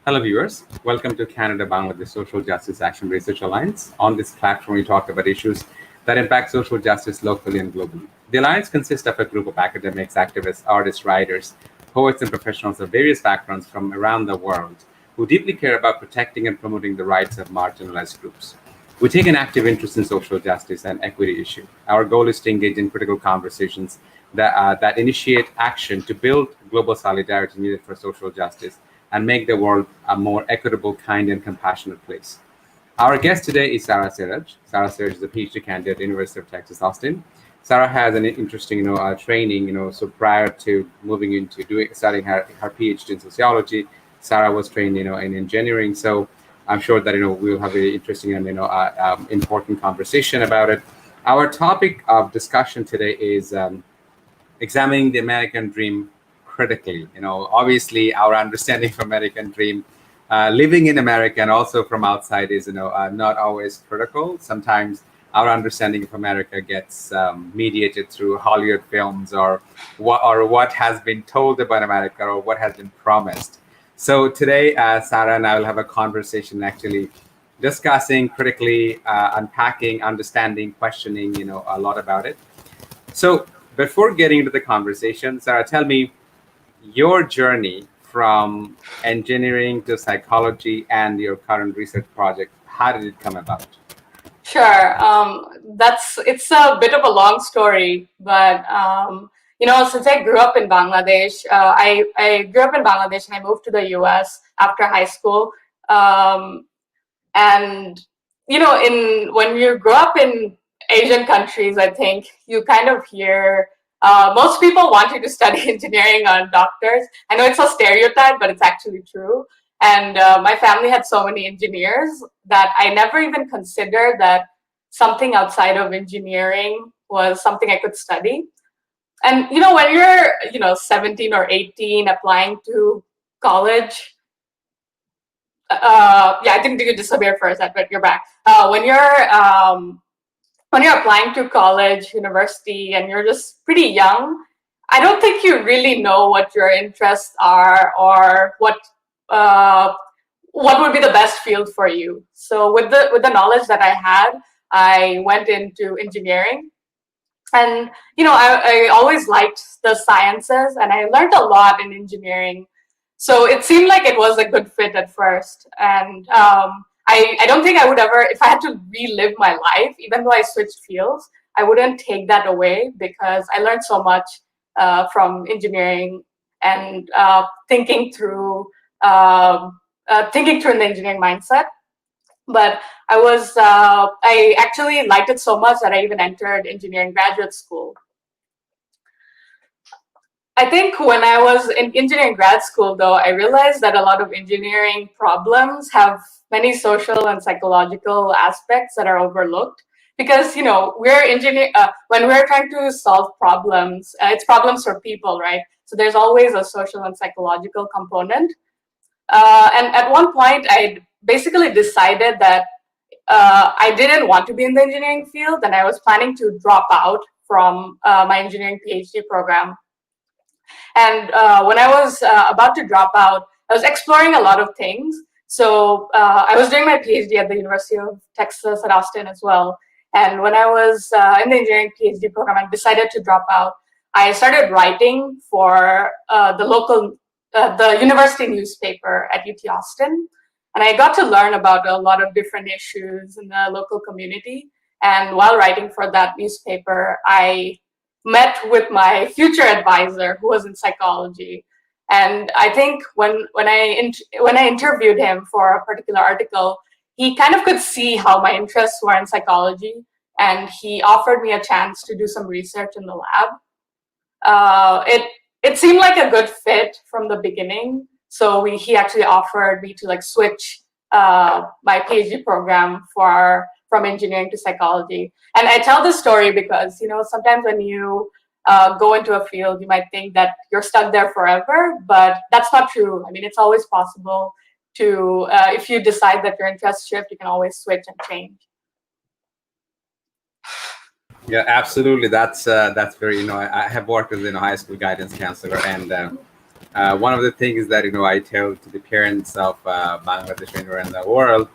Hello, viewers. Welcome to Canada Bangladesh Social Justice Action Research Alliance. On this platform, we talk about issues that impact social justice locally and globally. The Alliance consists of a group of academics, activists, artists, writers, poets, and professionals of various backgrounds from around the world who deeply care about protecting and promoting the rights of marginalized groups. We take an active interest in social justice and equity issues. Our goal is to engage in critical conversations that initiate action to build global solidarity needed for social justice and make the world a more equitable, kind, and compassionate place. Our guest today is Sarah Siraj. Sarah Siraj is a PhD candidate at the University of Texas, Austin. Sarah has an interesting, training. So prior to moving into studying her PhD in sociology, Sarah was trained, in engineering. So I'm sure that we'll have a very interesting and important conversation about it. Our topic of discussion today is examining the American dream critically. Obviously, our understanding of American dream, living in America and also from outside is, not always critical. Sometimes our understanding of America gets mediated through Hollywood films or what has been told about America or what has been promised. So today, Sarah and I will have a conversation actually discussing critically, unpacking, understanding, questioning, a lot about it. So before getting into the conversation, Sarah, tell me your journey from engineering to psychology and your current research project. How did it come about? Sure. It's a bit of a long story, but since I grew up in Bangladesh, I grew up in Bangladesh and I moved to the U.S. after high school. And in when you grow up in Asian countries, I think you kind of hear most people want you to study engineering or doctors. I know it's a stereotype, but it's actually true. And my family had so many engineers that I never even considered that something outside of engineering was something I could study. And when you're 17 or 18 applying to college, I think you disappeared for a second, but you're back. When you're applying to college, university, and you're just pretty young, I don't think you really know what your interests are or what would be the best field for you. So with the knowledge that I had, I went into engineering. And I always liked the sciences, and I learned a lot in engineering. So it seemed like it was a good fit at first. And I don't think I would ever, if I had to relive my life, even though I switched fields, I wouldn't take that away because I learned so much from engineering and thinking through in the engineering mindset. But I actually liked it so much that I even entered engineering graduate school. I think when I was in engineering grad school, though, I realized that a lot of engineering problems have many social and psychological aspects that are overlooked. Because when we're trying to solve problems, it's problems for people, right? So there's always a social and psychological component. And at one point, I basically decided that I didn't want to be in the engineering field, and I was planning to drop out from my engineering PhD program. And when I was about to drop out, I was exploring a lot of things. So I was doing my PhD at the University of Texas at Austin as well. And when I was in the engineering PhD program, I decided to drop out. I started writing for the university newspaper at UT Austin. And I got to learn about a lot of different issues in the local community. And while writing for that newspaper, I met with my future advisor who was in psychology. And I think when I interviewed him for a particular article, he kind of could see how my interests were in psychology, and he offered me a chance to do some research in the lab. It seemed like a good fit from the beginning, so he actually offered me to switch my PhD program from engineering to psychology. And I tell this story because sometimes when you go into a field, you might think that you're stuck there forever, but that's not true. I mean, it's always possible to, if you decide that your interests shift, you can always switch and change. Yeah, absolutely. That's very. I have worked as high school guidance counselor, and One of the things that I tell to the parents of Bangladesh anywhere in the world,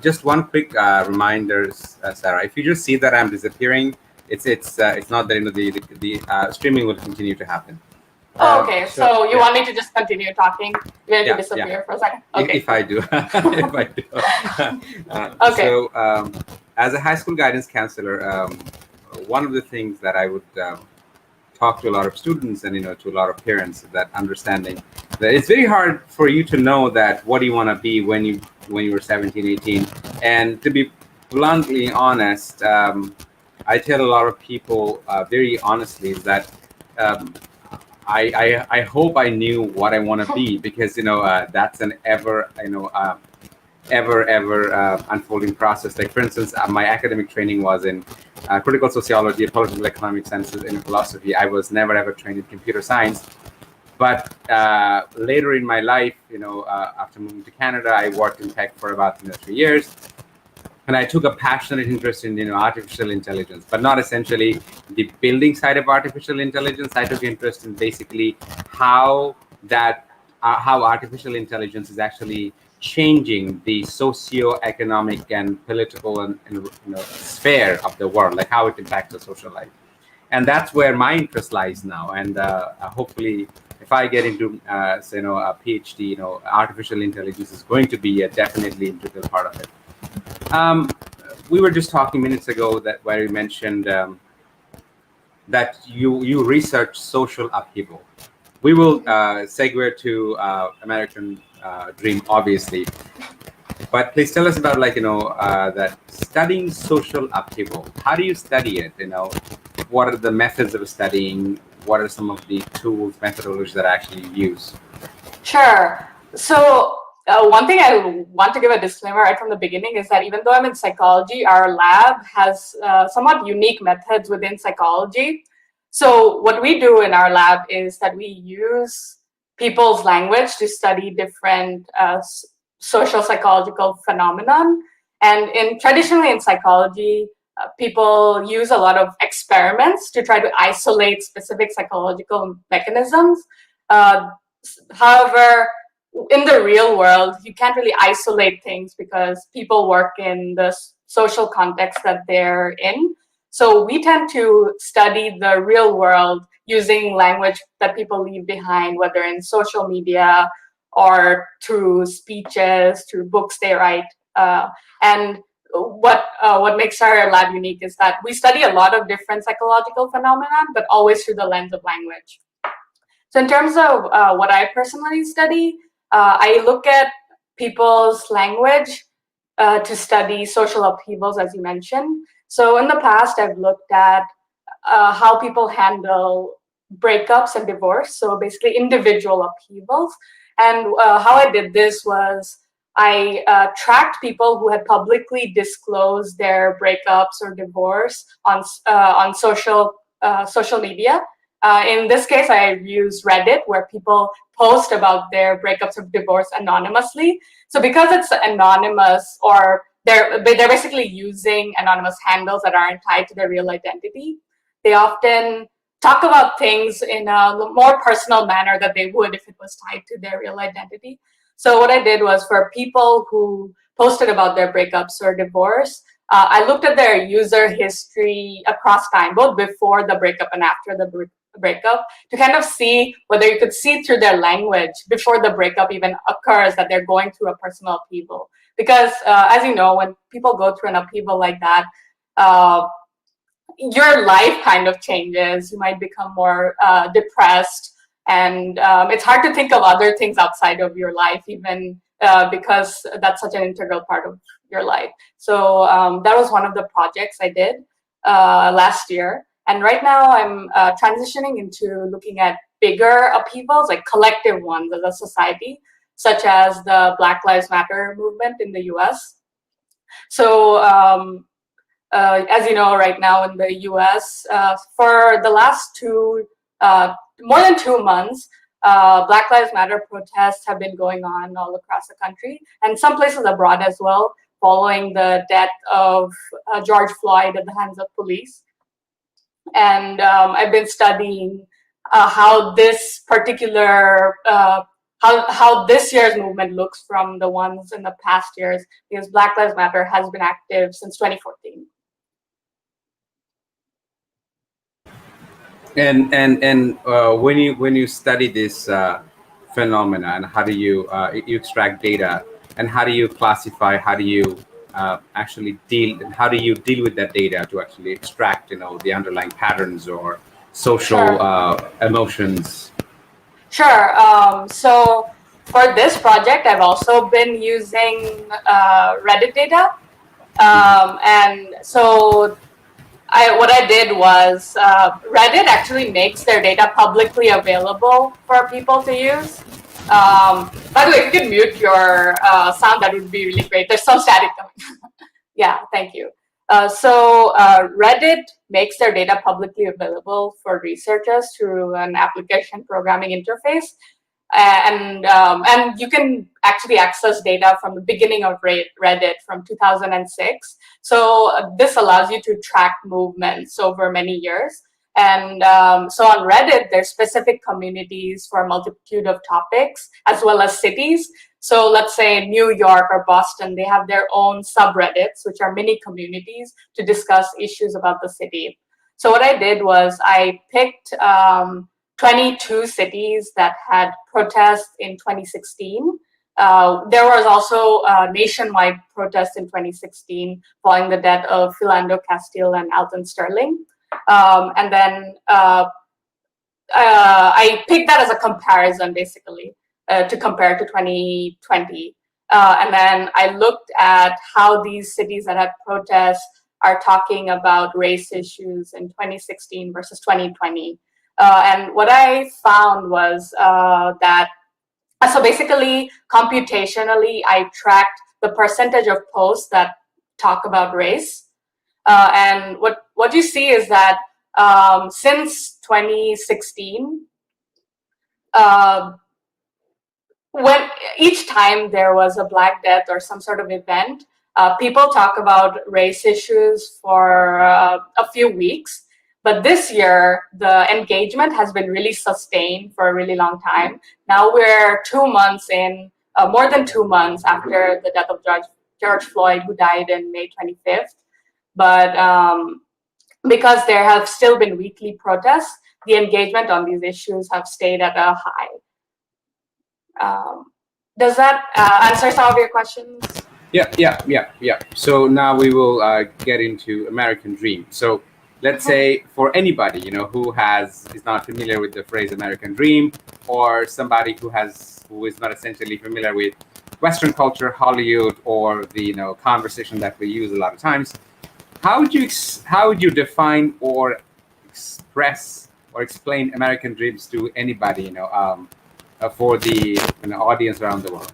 just one quick reminder, Sarah. If you just see that I'm disappearing, it's not that the streaming will continue to happen. Oh, okay. So So you yeah, want me to just continue talking, even if you yeah. disappear for a second? Okay, If I cool. do, if I do. Okay. As a high school guidance counselor, one of the things that I would talk to a lot of students and to a lot of parents, that understanding that it's very hard for you to know that what do you want to be when you were 17, 18. And to be bluntly honest, I tell a lot of people very honestly that um, I hope I knew what I want to be, because that's an ever unfolding process. Like, for instance, my academic training was in critical sociology, political economic sciences, and philosophy. I was never ever trained in computer science. But later in my life, after moving to Canada, I worked in tech for about 3 years, and I took a passionate interest in artificial intelligence, but not essentially the building side of artificial intelligence. I took interest in basically how that how artificial intelligence is actually changing the socio-economic and political and sphere of the world, like how it impacts the social life. And that's where my interest lies now. And hopefully, if I get into a PhD, artificial intelligence is going to be a definitely integral part of it. um, we were just talking minutes ago that where you mentioned that you research social upheaval. We will segue to American Dream, obviously, but please tell us about, like, that studying social upheaval. How do you study it? What are the methods of studying? What are some of the tools, methodologies that actually you use? Sure. So one thing I want to give a disclaimer right from the beginning is that even though I'm in psychology, our lab has somewhat unique methods within psychology. So what we do in our lab is that we use people's language to study different social psychological phenomenon. And traditionally in psychology, people use a lot of experiments to try to isolate specific psychological mechanisms. Uh, However, in the real world, you can't really isolate things because people work in the social context that they're in. So we tend to study the real world using language that people leave behind, whether in social media or through speeches, through books they write. And what makes our lab unique is that we study a lot of different psychological phenomena, but always through the lens of language. So in terms of what I personally study, I look at people's language to study social upheavals, as you mentioned. So in the past, I've looked at how people handle breakups and divorce, so basically individual upheavals. And how I did this was I tracked people who had publicly disclosed their breakups or divorce on social media. In this case, I use Reddit, where people post about their breakups or divorce anonymously. So because it's anonymous, or they're basically using anonymous handles that aren't tied to their real identity, they often talk about things in a more personal manner that they would if it was tied to their real identity. So what I did was, for people who posted about their breakups or divorce, I looked at their user history across time, both before the breakup and after the breakup, to kind of see whether you could see through their language before the breakup even occurs that they're going through a personal upheaval. Because as you know, when people go through an upheaval like that, your life kind of changes. You might become more depressed, and it's hard to think of other things outside of your life, even because that's such an integral part of your life. So that was one of the projects I did last year. And right now I'm transitioning into looking at bigger upheavals, like collective ones as a society, such as the Black Lives Matter movement in the US. So as you know, right now in the US, for the last more than 2 months, Black Lives Matter protests have been going on all across the country, and some places abroad as well, following the death of George Floyd at the hands of police. And I've been studying how this particular how this year's movement looks from the ones in the past years, because Black Lives Matter has been active since 2014. And when you study this phenomena, and how do you extract data, and how do you classify, how do you actually deal, how do you deal with that data to actually extract the underlying patterns or social Sure. emotions? Sure. So for this project, I've also been using Reddit data. And so what I did was Reddit actually makes their data publicly available for people to use. By the way, if you could mute your sound, that would be really great. There's some static coming. Yeah, thank you. Reddit makes their data publicly available for researchers through an application programming interface, and you can actually access data from the beginning of Reddit from 2006. So this allows you to track movements over many years. And so on Reddit, there's specific communities for a multitude of topics, as well as cities. So let's say New York or Boston, they have their own subreddits, which are mini communities to discuss issues about the city. So what I did was I picked 22 cities that had protests in 2016. There was also a nationwide protest in 2016 following the death of Philando Castile and Alton Sterling. And then I picked that as a comparison, basically, to compare to 2020. And then I looked at how these cities that had protests are talking about race issues in 2016 versus 2020. And what I found was that, so basically, computationally, I tracked the percentage of posts that talk about race. And what you see is that since 2016, when each time there was a Black Death or some sort of event, people talk about race issues for a few weeks. But this year, the engagement has been really sustained for a really long time. Now we're 2 months in, more than 2 months after the death of George Floyd, who died in May 25th. But because there have still been weekly protests, the engagement on these issues have stayed at a high. Does that answer some of your questions? Yeah. So now we will get into American Dream. So let's say for anybody who is not familiar with the phrase American Dream, or somebody who is not essentially familiar with Western culture, Hollywood, or the conversation that we use a lot of times, how would you define or express or explain American Dreams to anybody for the audience around the world?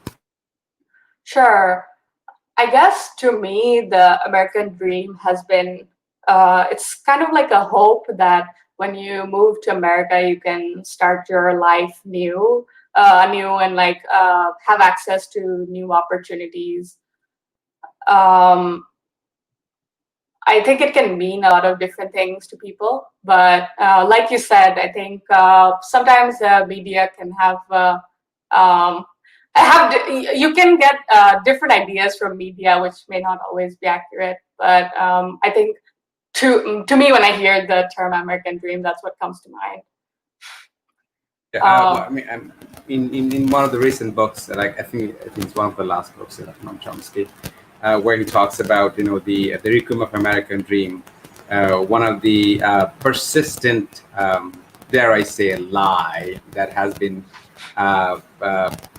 Sure. I guess to me, the American dream has been, it's kind of like a hope that when you move to America, you can start your life new and like have access to new opportunities. I think it can mean a lot of different things to people, but like you said, I think sometimes the media can you can get different ideas from media, which may not always be accurate. But I think to me, when I hear the term American Dream, that's what comes to mind. I mean, in one of the recent books, that I think it's one of the last books of Noam Chomsky, where he talks about the Requiem of American Dream, one of the persistent, dare I say, a lie that has been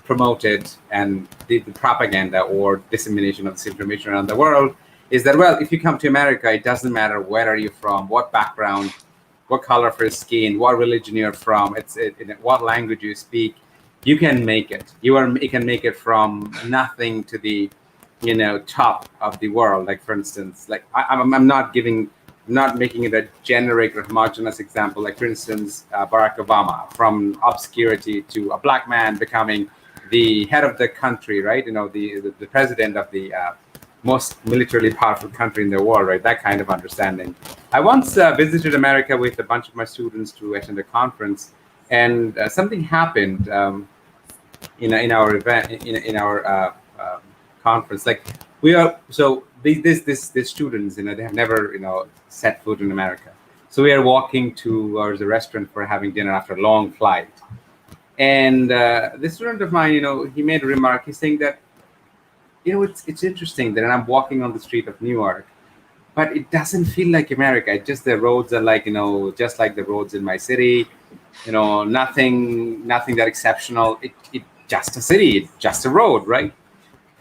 promoted, and the propaganda or dissemination of this information around the world is that, well, if you come to America, it doesn't matter where are you from, what background, what color of your skin, what religion you're from, what language you speak, you can make it. You can make it from nothing to the top of the world. Like, for instance, like I'm not making it a generic or homogenous example. Like, for instance, Barack Obama, from obscurity to a Black man becoming the head of the country, right? The president of the most militarily powerful country in the world, right? That kind of understanding. I once visited America with a bunch of my students to attend a conference, And something happened in our event in our conference. Like we are so these students, they have never set foot in America. So we are walking towards a restaurant for having dinner after a long flight. And this student of mine, he made a remark. He's saying that, it's interesting that I'm walking on the street of New York, but it doesn't feel like America. It just, the roads are like, just like the roads in my city. Nothing that exceptional. It just a city. It's just a road, right?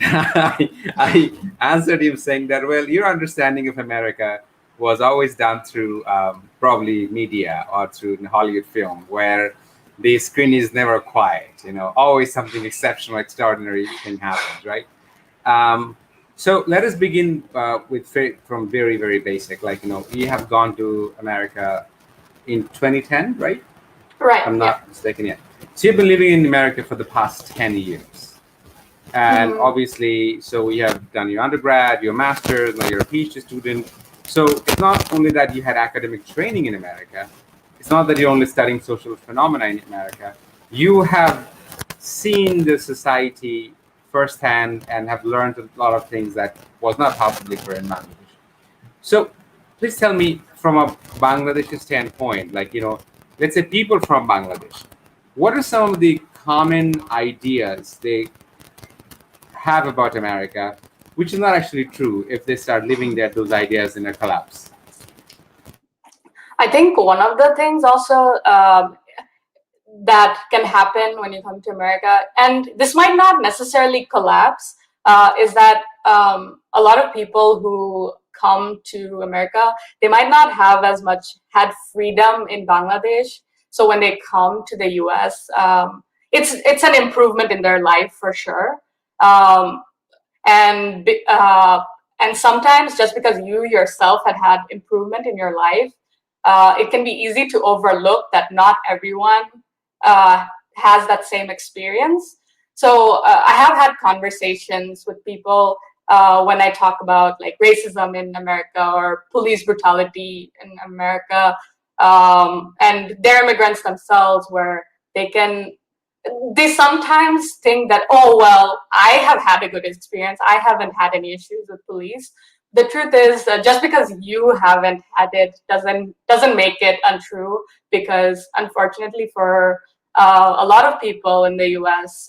I answered him saying that, well, your understanding of America was always done through probably media or through Hollywood film, where the screen is never quiet. Always something exceptional, extraordinary thing happens, right? Um, so let us begin from very, very basic. Like, you have gone to America in 2010, right? Right. I'm Yeah. not mistaken yet. So you've been living in America for the past 10 years. And obviously, so you have done your undergrad, your master's, now you're a PhD student. So it's not only that you had academic training in America, it's not that you're only studying social phenomena in America. You have seen the society firsthand and have learned a lot of things that was not possibly for in Bangladesh. So please tell me, from a Bangladeshi standpoint, like, let's say people from Bangladesh, what are some of the common ideas they have about America, which is not actually true if they start living there, those ideas in a collapse? I think one of the things also that can happen when you come to America, and this might not necessarily collapse, is that a lot of people who come to America, they might not have as much had freedom in Bangladesh. So when they come to the US, it's an improvement in their life for sure. Um, and and sometimes just because you yourself had improvement in your life, it can be easy to overlook that not everyone uh, has that same experience. So I have had conversations with people when I talk about like racism in America or police brutality in America, and they're immigrants themselves, where they can they sometimes think that, oh well, I have had a good experience, I haven't had any issues with police. The truth is, just because you haven't had it doesn't make it untrue, because unfortunately for a lot of people in the US,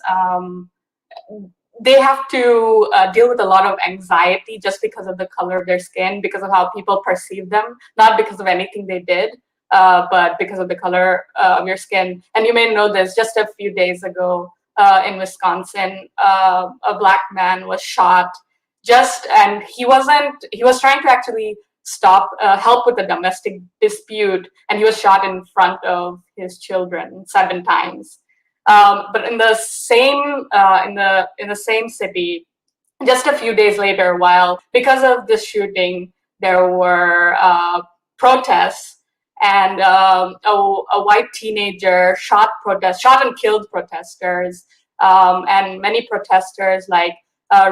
they have to deal with a lot of anxiety just because of the color of their skin, because of how people perceive them, not because of anything they did, but because of the color of your skin. And you may know this, just a few days ago in Wisconsin, a black man was shot and he was trying to actually help with a domestic dispute, and he was shot in front of his children 7 times. But in the same in the same city, just a few days later, while because of the shooting, there were protests, and a white teenager shot and killed protesters, and many protesters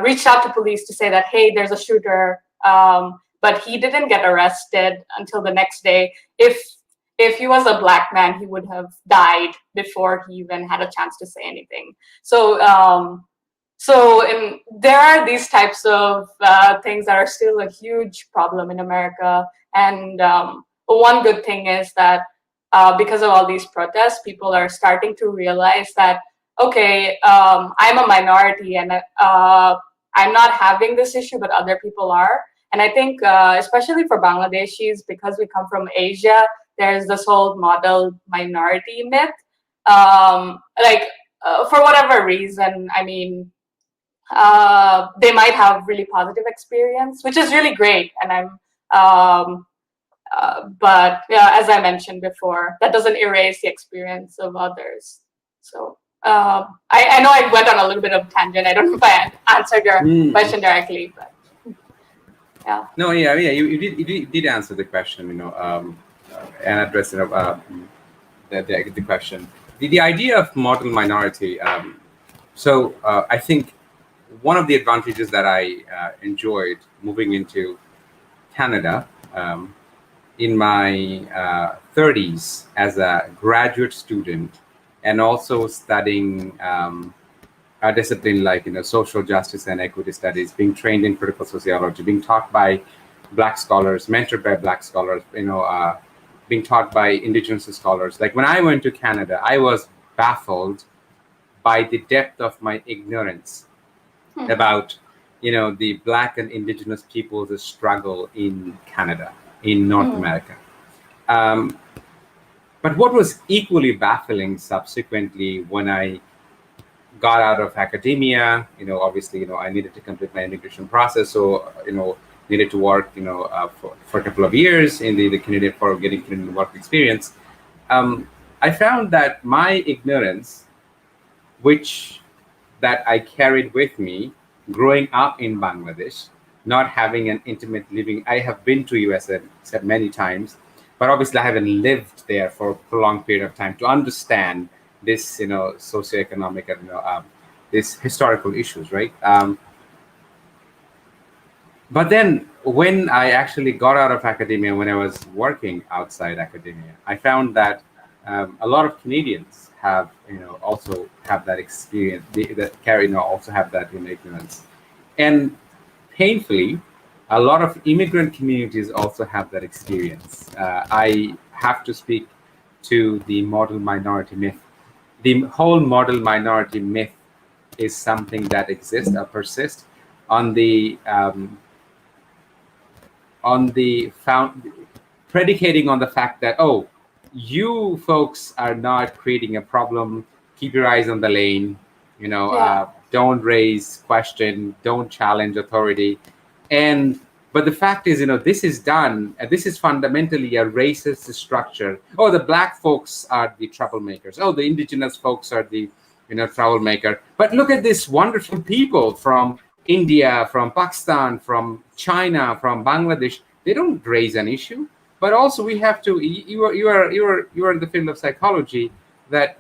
reached out to police to say that, hey, there's a shooter, but he didn't get arrested until the next day. If he was a black man, he would have died before he even had a chance to say anything. So there are these types of things that are still a huge problem in America. And one good thing is that because of all these protests, people are starting to realize that, okay, I'm a minority, and I'm not having this issue, but other people are. And I think, especially for Bangladeshis, because we come from Asia, there's this whole model minority myth. For whatever reason, I mean, they might have really positive experience, which is really great. And but yeah, as I mentioned before, that doesn't erase the experience of others. So I know I went on a little bit of tangent. I don't know if I answered your question directly, but yeah. No, yeah, you did answer the question, and address the question. The idea of model minority. I think one of the advantages that I enjoyed moving into Canada in my 30s as a graduate student and also studying a discipline like social justice and equity studies, being trained in critical sociology, being taught by Black scholars, mentored by Black scholars, being taught by Indigenous scholars. Like when I went to Canada, I was baffled by the depth of my ignorance about the Black and Indigenous people's struggle in Canada, in North America. Um, but what was equally baffling subsequently when I got out of academia, obviously, I needed to complete my immigration process, so needed to work, for a couple of years in the Canadian for getting Canadian work experience. I found that my ignorance, which that I carried with me growing up in Bangladesh, not having an intimate living. I have been to US said many times, but obviously I haven't lived there for a prolonged period of time to understand this, socioeconomic and this historical issues, right? But then when I actually got out of academia, when I was working outside academia, I found that a lot of Canadians have, also have that experience, that carry, also have that ignorance. And painfully, a lot of immigrant communities also have that experience. I have to speak to the model minority myth. The whole model minority myth is something that exists or persists on the found predicating on the fact that, oh, you folks are not creating a problem, keep your eyes on the lane, Yeah. don't raise question, don't challenge authority. And but the fact is, this is done, and this is fundamentally a racist structure. Oh, the Black folks are the troublemakers. Oh, the Indigenous folks are the troublemaker. But look at these wonderful people from India, from Pakistan, from China, from Bangladesh. They don't raise an issue. But also, we have to. You are in the field of psychology. That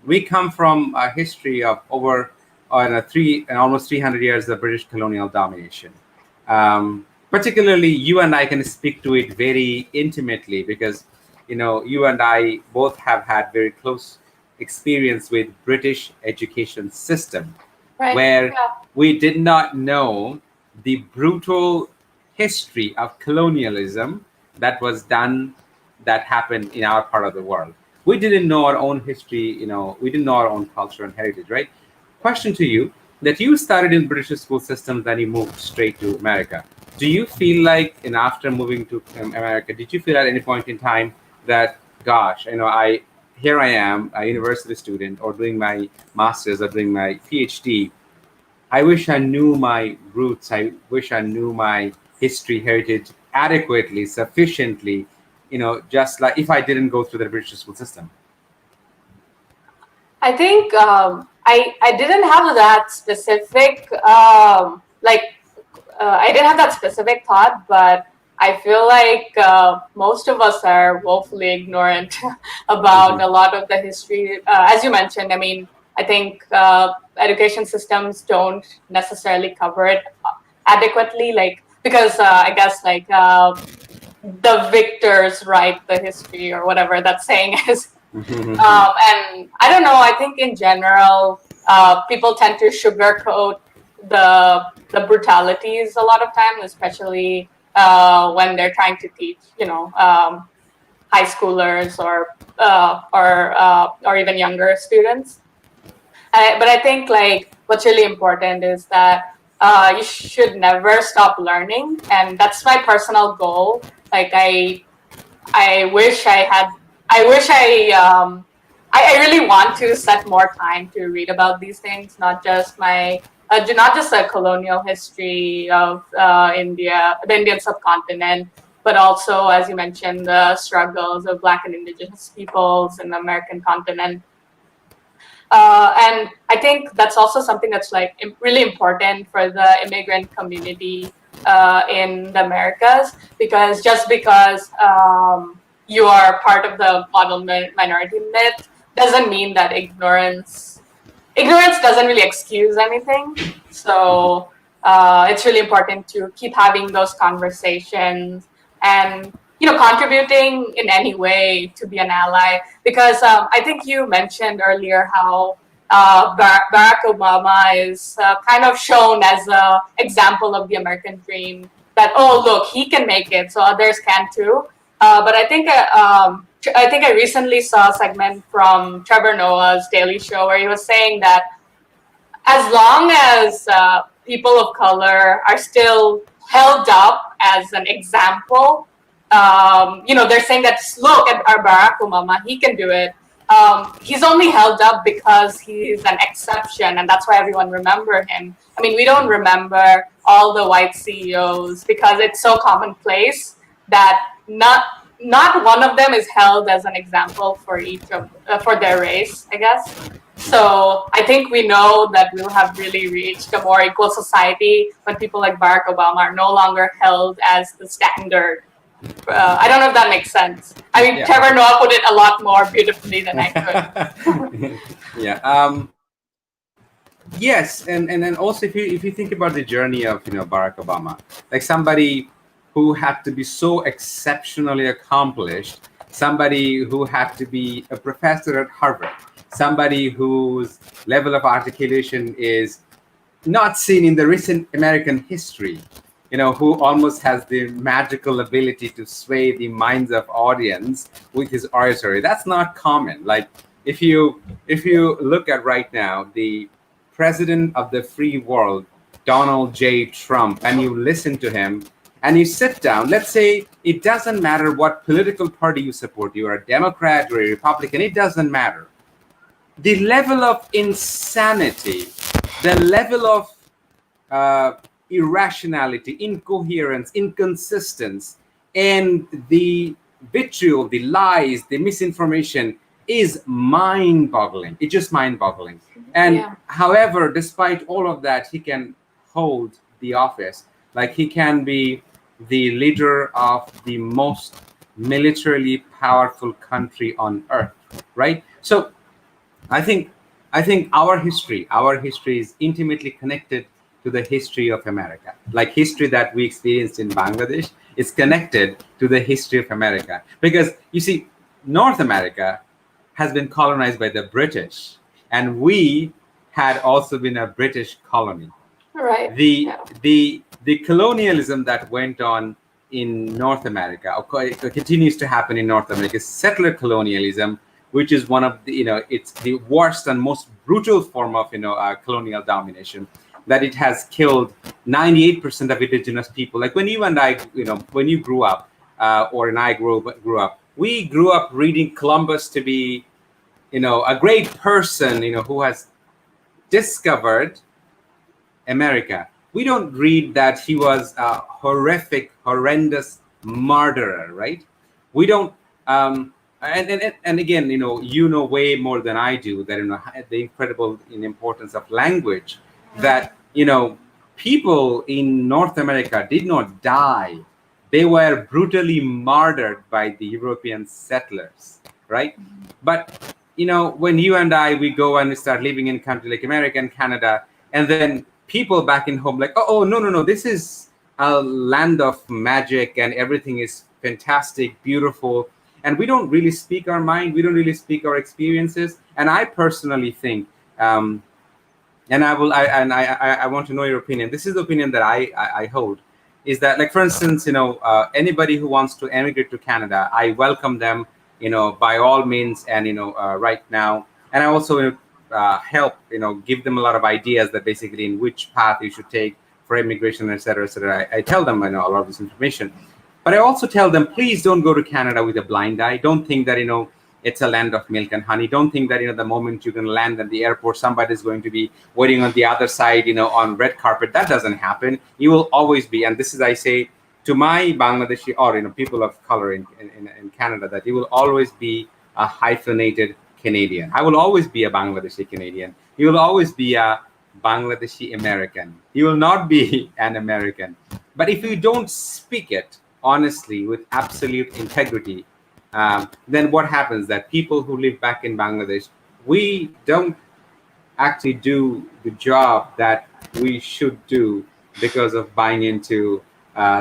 we come from a history of over almost 300 years of British colonial domination. Particularly, you and I can speak to it very intimately because you and I both have had very close experience with British education system, Right. where Yeah. we did not know the brutal history of colonialism that was done, that happened in our part of the world. We didn't know our own history, we didn't know our own culture and heritage, right? Question to you, that you started in British school system, then you moved straight to America. Do you feel like, after moving to America, did you feel at any point in time that, gosh, here I am, a university student, or doing my master's or doing my PhD. I wish I knew my roots. I wish I knew my history, heritage adequately, sufficiently, just like if I didn't go through the British school system. I think I didn't have that specific I didn't have that specific thought, but I feel like most of us are woefully ignorant about Mhm. a lot of the history. As you mentioned, I mean, I think education systems don't necessarily cover it adequately, like because I guess the victors write the history or whatever that saying is. Mhm. And I don't know. I think in general, people tend to sugarcoat the brutalities a lot of time, especially when they're trying to teach, high schoolers or even younger students. But I think what's really important is that you should never stop learning, and that's my personal goal. I wish I had. I wish I really want to set more time to read about these things, not just not just the colonial history of India, the Indian subcontinent, but also, as you mentioned, the struggles of Black and Indigenous peoples in the American continent. And I think that's also something that's really important for the immigrant community in the Americas, because just because you are part of the model minority myth doesn't mean that ignorance doesn't really excuse anything. Mhm. So it's really important to keep having those conversations and contributing in any way to be an ally. Because I think you mentioned earlier how Barack Obama is kind of shown as an example of the American dream. That, oh, look, he can make it, so others can too. But I think I recently saw a segment from Trevor Noah's Daily Show where he was saying that as long as people of color are still held up as an example, they're saying that, look at our Barack Obama, he can do it. He's only held up because he's an exception, and that's why everyone remember him. I mean, we don't remember all the white CEOs because it's so commonplace that not one of them is held as an example for each of for their race, I guess. So I think we know that we'll have really reached a more equal society when people like Barack Obama are no longer held as the standard. I don't know if that makes sense. I mean, Yeah. Trevor Noah put it a lot more beautifully than I could. Yeah. Yes, and then also if you think about the journey of Barack Obama, like somebody who had to be so exceptionally accomplished, somebody who had to be a professor at Harvard, somebody whose level of articulation is not seen in the recent American history, who almost has the magical ability to sway the minds of audience with his oratory. That's not common. Like if you look at right now the president of the free world, Donald J. Trump, and you listen to him and you sit down, let's say it doesn't matter what political party you support, you're a Democrat or a Republican, it doesn't matter. The level of insanity, the level of irrationality, incoherence, inconsistency, and the vitriol, the lies, the misinformation is mind-boggling. It's just mind-boggling. And Yeah. however, despite all of that, he can hold the office. Like he can be the leader of the most militarily powerful country on earth, right? So I think our history is intimately connected to the history of America. Like history that we experienced in Bangladesh is connected to the history of America. Because you see, North America has been colonized by the British, and we had also been a British colony. Right. The Yeah. the colonialism that went on in North America, it continues to happen in North America, is settler colonialism, which is one of the it's the worst and most brutal form of colonial domination, that it has killed 98% of indigenous people. Like when you and I, when you grew up, or and I grew up, we grew up reading Columbus to be a great person, who has discovered America. We don't read that he was a horrific, horrendous murderer, right? We don't. And again, way more than I do that the incredible importance of language. That people in North America did not die; they were brutally murdered by the European settlers, right? But when you and I we go and we start living in country like America and Canada, and then people back in home like, oh, no, this is a land of magic and everything is fantastic, beautiful, and we don't really speak our mind, we don't really speak our experiences. And I personally think, and I want to know your opinion. This is the opinion that I hold, is that, like, for instance, anybody who wants to emigrate to Canada, I welcome them, by all means, and right now, and I also help, give them a lot of ideas that basically in which path you should take for immigration, et cetera, et cetera. I tell them a lot of this information, but I also tell them, please don't go to Canada with a blind eye. Don't think that it's a land of milk and honey. Don't think that the moment you can land at the airport, somebody is going to be waiting on the other side, on red carpet. That doesn't happen. You will always be, and this is, I say to my Bangladeshi or people of color in Canada, that you will always be a hyphenated Canadian. I will always be a Bangladeshi Canadian. You will always be a Bangladeshi American. You will not be an American. But if you don't speak it honestly with absolute integrity, then what happens that people who live back in Bangladesh, we don't actually do the job that we should do because of buying into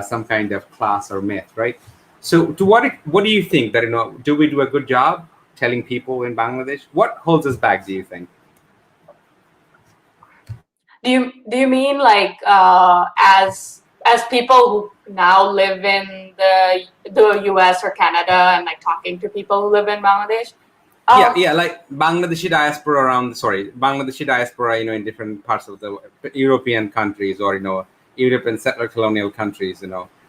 some kind of class or myth, right? So, what do you think that do we do a good job telling people in Bangladesh? What holds us back? Do you think? Do you mean like as people who now live in the US or Canada and like talking to people who live in Bangladesh? Yeah, Um, yeah, like Bangladeshi diaspora around. Sorry, Bangladeshi diaspora. In different parts of the European countries, or European settler colonial countries.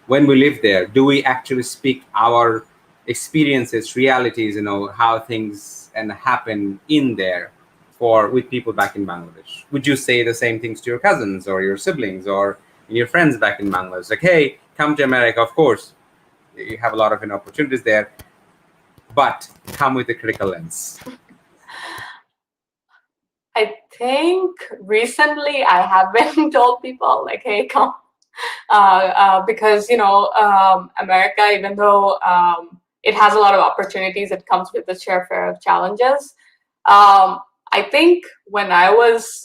When we live there, do we actually speak our experiences, realities? How things and happen in there for with people back in Bangladesh. Would you say the same things to your cousins or your siblings or your friends back in Bangladesh? Like, hey, come to America. Of course, you have a lot of opportunities there, but come with a critical lens. I think recently I have been told people like, "Hey, come," because America, even though it has a lot of opportunities, it comes with its share of challenges. I think when I was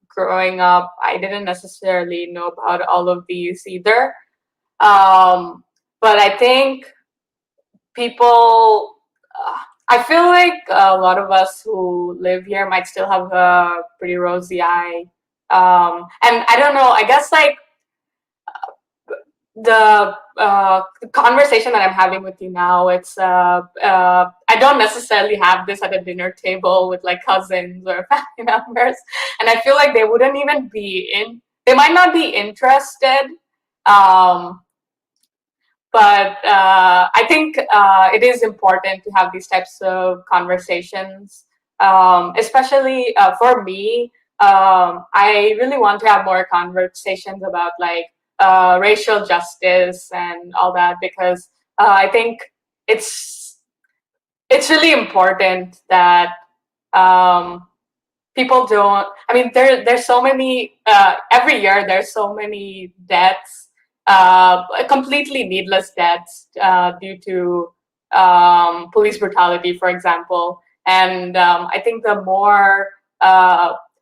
growing up, I didn't necessarily know about all of these either. But I think people I feel like a lot of us who live here might still have a pretty rosy eye. And I don't know, I guess like the conversation that I'm having with you now, it's I don't necessarily have this at a dinner table with like cousins or family members, and I feel like they wouldn't even they might not be interested. Um, but I think it is important to have these types of conversations, especially for me. I really want to have more conversations about like racial justice and all that, because I think it's it's really important that um, people don't. I mean, there's so many every year. There's so many deaths, completely needless deaths due to police brutality, for example. And I think the more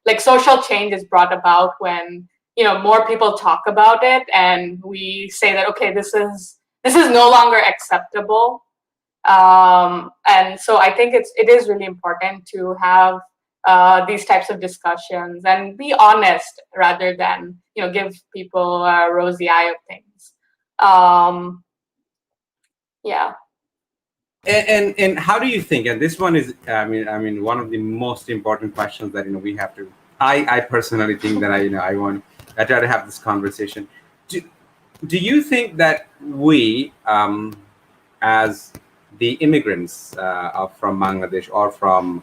like social change is brought about when more people talk about it, and we say that okay, this is no longer acceptable. And so I think it is really important to have these types of discussions and be honest rather than give people a rosy eye of things. Um, yeah. And how do you think? And this one is, I mean, one of the most important questions that we have to. I personally think that I try to have this conversation. Do you think that we, as the immigrants from Bangladesh or from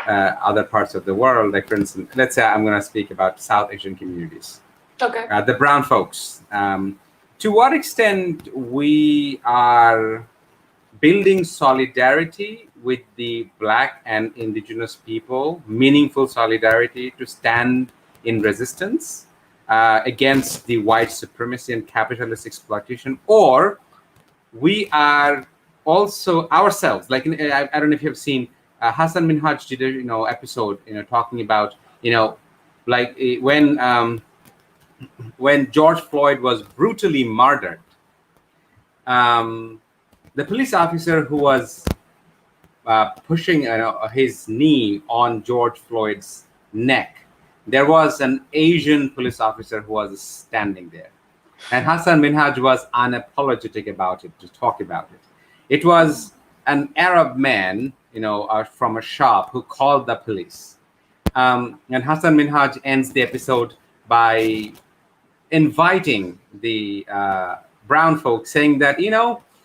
other parts of the world, like for instance, let's say I'm going to speak about South Asian communities, Okay. the brown folks. To what extent we are building solidarity with the Black and Indigenous people, meaningful solidarity to stand in resistance against the white supremacy and capitalist exploitation, or we are also ourselves. Like I don't know if you have seen Hassan Minhaj did a episode talking about like when George Floyd was brutally murdered. Um, the police officer who was pushing his knee on George Floyd's neck, there was an Asian police officer who was standing there. And Hassan Minhaj was unapologetic about it, to talk about it. It was an Arab man, from a shop who called the police. And Hassan Minhaj ends the episode by inviting the brown folks, saying that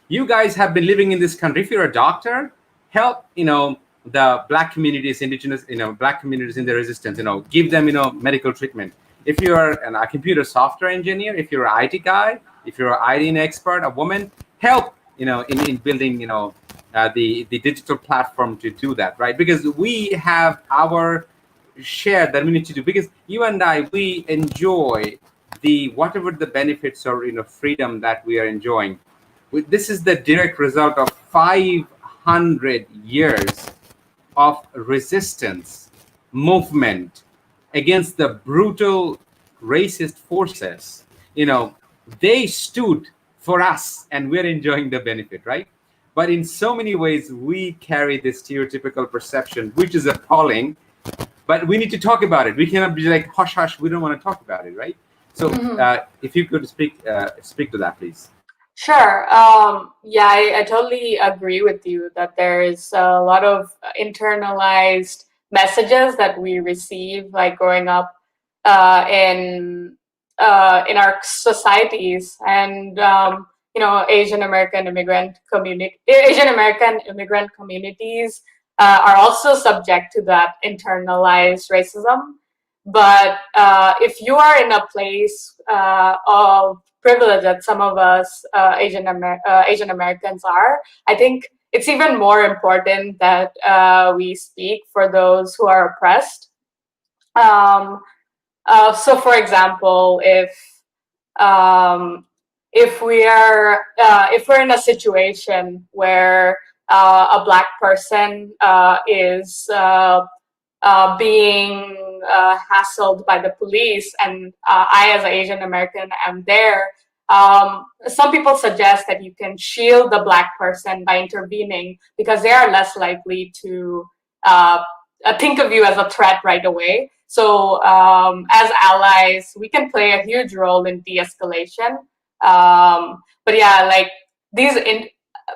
you guys have been living in this country. If you're a doctor, help the Black communities, indigenous Black communities in the resistance. Give them medical treatment. If you're a computer software engineer, if you're an IT guy, if you're an IT expert, a woman, help in building the digital platform to do that, right? Because we have our share that we need to do, because you and I, we enjoy the whatever the benefits or freedom that we are enjoying. This is the direct result of 500 years of resistance movement against the brutal racist forces. They stood for us, and we're enjoying the benefit, right? But in so many ways, we carry this stereotypical perception, which is appalling. But we need to talk about it. We cannot be like hush hush. We don't want to talk about it, right? So, if you could speak to that, please. Sure. Yeah, I totally agree with you that there's a lot of internalized messages that we receive, like growing up uh, in in our societies, and Asian American immigrant communities are also subject to that internalized racism. But if you are in a place of privilege that some of us Asian Americans are, I think it's even more important that we speak for those who are oppressed. Um, so, for example, um, if we're in a situation where a black person is being hassled by the police, and I, as an Asian American, am there. Some people suggest that you can shield the black person by intervening because they are less likely to uh, think of you as a threat right away. So, as allies, we can play a huge role in de-escalation. But yeah, like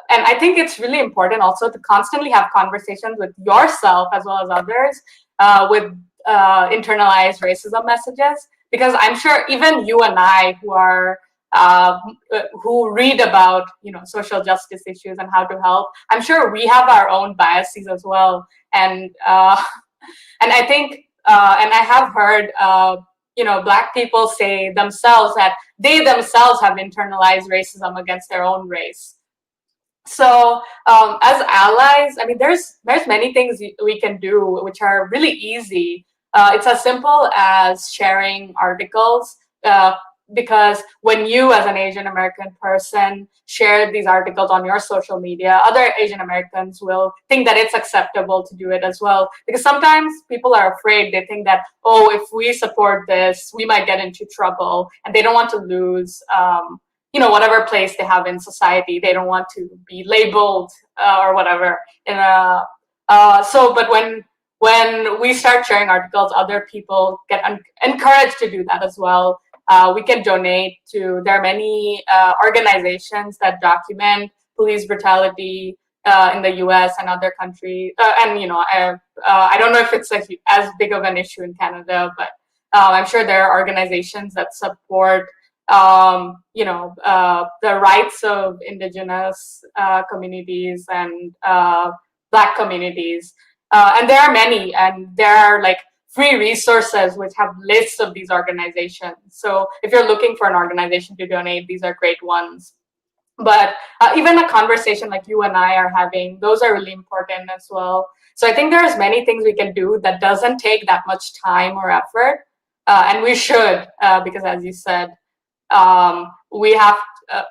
and I think it's really important also to constantly have conversations with yourself as well as others with internalized racism messages, because I'm sure even you and I uh, who read about social justice issues and how to help, I'm sure we have our own biases as well, and and I think and I have heard black people say themselves that they themselves have internalized racism against their own race. So as allies, I mean, there's many things we can do which are really easy. It's as simple as sharing articles, because when you, as an Asian American person, share these articles on your social media, other Asian Americans will think that it's acceptable to do it as well. Because sometimes people are afraid. They think that, oh, if we support this, we might get into trouble, and they don't want to lose whatever place they have in society. They don't want to be labeled or whatever in a but when we start sharing articles, other people get encouraged to do that as well. We can donate to, there are many organizations that document police brutality in the US and other countries, and I don't know if it's as big of an issue in Canada, but I'm sure there are organizations that support the rights of indigenous communities and black communities. And there are many, and there are like free resources which have lists of these organizations. So if you're looking for an organization to donate, these are great ones. But even a conversation like you and I are having, those are really important as well. So I think there's many things we can do that doesn't take that much time or effort. And we should, because as you said, we have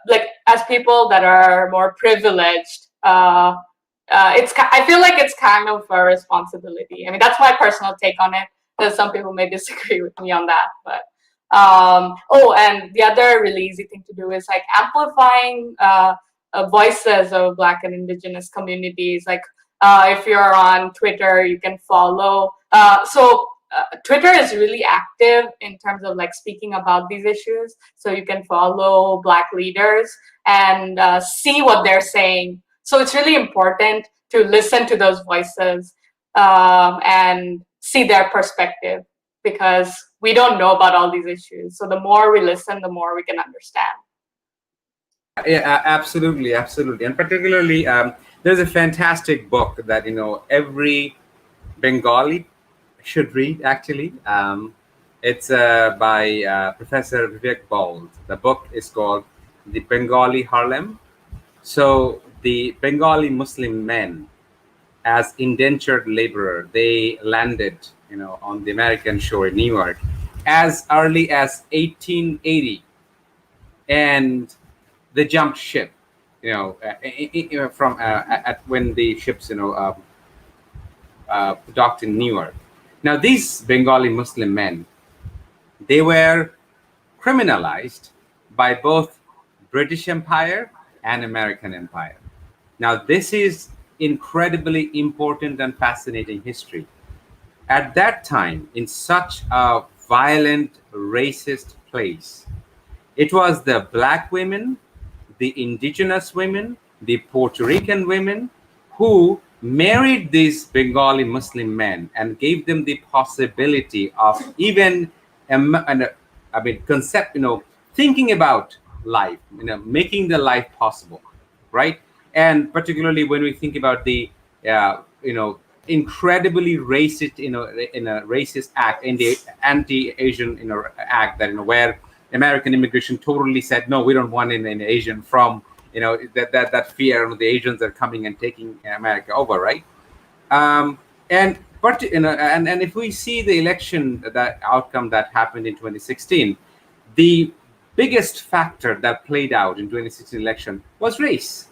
like, as people that are more privileged, I feel like it's kind of a responsibility. I mean, that's my personal take on it, because some people may disagree with me on that. But and the other really easy thing to do is like amplifying voices of Black and Indigenous communities. Like if you're on Twitter, you can follow. Twitter is really active in terms of like speaking about these issues. So you can follow Black leaders and see what they're saying. So it's really important to listen to those voices and see their perspective, because we don't know about all these issues. So the more we listen, the more we can understand. Yeah, absolutely, absolutely, and particularly, there's a fantastic book that every Bengali should read. Actually, it's by Professor Vivek Bald. The book is called "The Bengali Harlem." So the Bengali Muslim men, as indentured laborer, they landed, on the American shore in New York as early as 1880, and they jumped ship, from at when the ships, docked in New York. Now, these Bengali Muslim men, they were criminalized by both British Empire, and American Empire. Now, this is incredibly important and fascinating history. At that time, in such a violent, racist place, it was the black women, the indigenous women, the Puerto Rican women who married these Bengali Muslim men and gave them the possibility of even, concept, thinking about life, making the life possible, right? And particularly when we think about the, incredibly racist, in a racist act, in the anti-Asian, act that, where American immigration totally said, no, we don't want an Asian from, that fear of the Asians are coming and taking America over, right? Um, and but and if we see the election, that outcome that happened in 2016, the biggest factor that played out in 2016 election was race,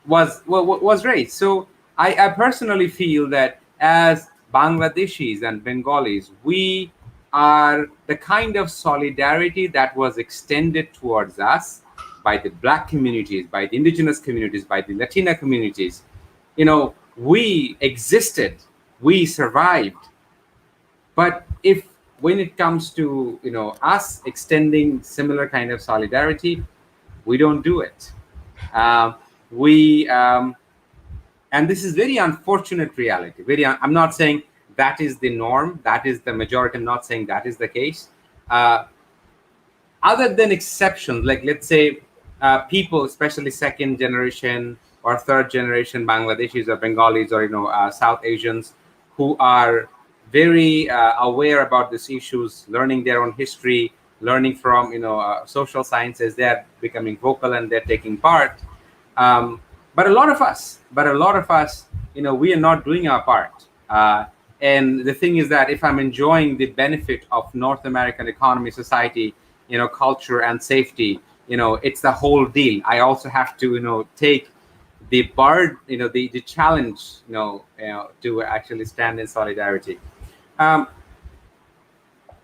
was race. So I personally feel that as Bangladeshis and Bengalis, we are the kind of solidarity that was extended towards us by the black communities, by the indigenous communities, by the Latina communities. We existed, we survived. But if when it comes to us extending similar kind of solidarity, we don't do it. We And this is very unfortunate reality. I'm not saying that is the norm, that is the majority. I'm not saying that is the case. Uh, Other than exceptions, like let's say people, especially second generation or third generation Bangladeshis or Bengalis or South Asians, who are very aware about these issues, learning their own history, learning from social sciences, they're becoming vocal and they're taking part. um, but a lot of us, we are not doing our part. And the thing is that if I'm enjoying the benefit of North American economy, society, culture and safety, it's the whole deal. I also have to, take the bird, the challenge, to actually stand in solidarity. Um,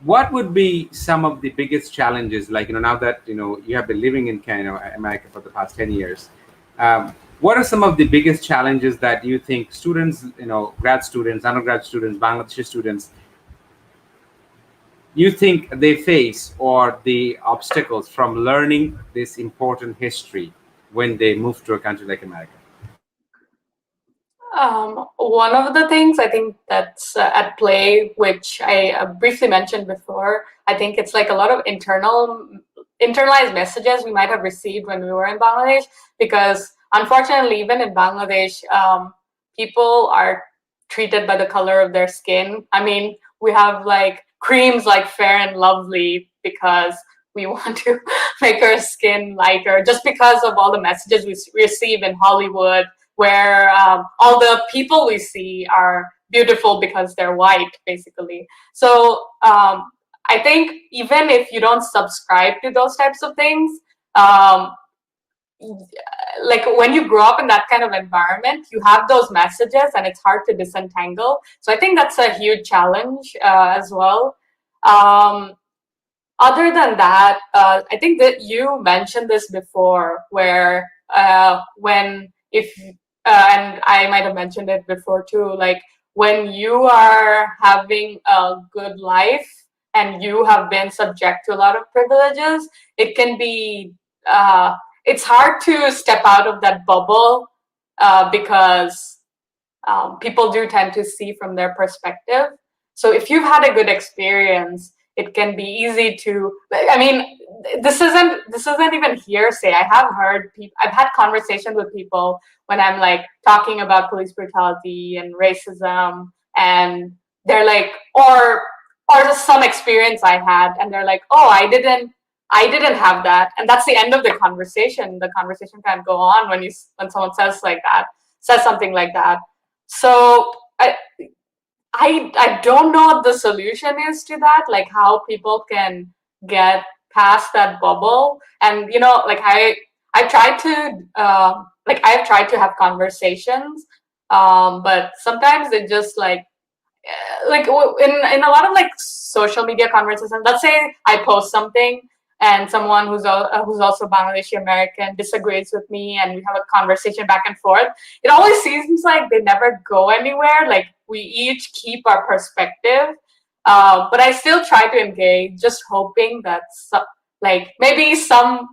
what would be some of the biggest challenges, like now that you have been living in Canada, America for the past 10 years? What are some of the biggest challenges that you think students, grad students, undergrad students, Bangladeshi students, you think they face, or the obstacles from learning this important history when they move to a country like America? One of the things I think that's at play, which I briefly mentioned before, I think it's like a lot of internalized messages we might have received when we were in Bangladesh, because unfortunately, even in Bangladesh, people are treated by the color of their skin. I mean, we have like creams like Fair and Lovely because we want to make our skin lighter, just because of all the messages we receive in Hollywood, where all the people we see are beautiful because they're white, basically. So I think even if you don't subscribe to those types of things, um, like when you grow up in that kind of environment, you have those messages and it's hard to disentangle. So I think that's a huge challenge as well. Um, Other than that, I think that you mentioned this before, where when if and I might have mentioned it before too, like when you are having a good life and you have been subject to a lot of privileges, it can be it's hard to step out of that bubble because people do tend to see from their perspective. So if you've had a good experience, it can be easy to. I mean, this isn't even hearsay. I have heard people. I've had conversations with people when I'm like talking about police brutality and racism, and they're like, or just some experience I had, and they're like, oh, I didn't have that, and that's the end of the conversation. The conversation can't go on when someone says something like that. So I don't know what the solution is to that, like how people can get past that bubble. And like I try to I've tried to have conversations, but sometimes it just in a lot of like social media conversations. Let's say I post something and someone who's also Bangladeshi American disagrees with me, and we have a conversation back and forth, it always seems like they never go anywhere. Like we each keep our perspective, but I still try to engage, just hoping that like maybe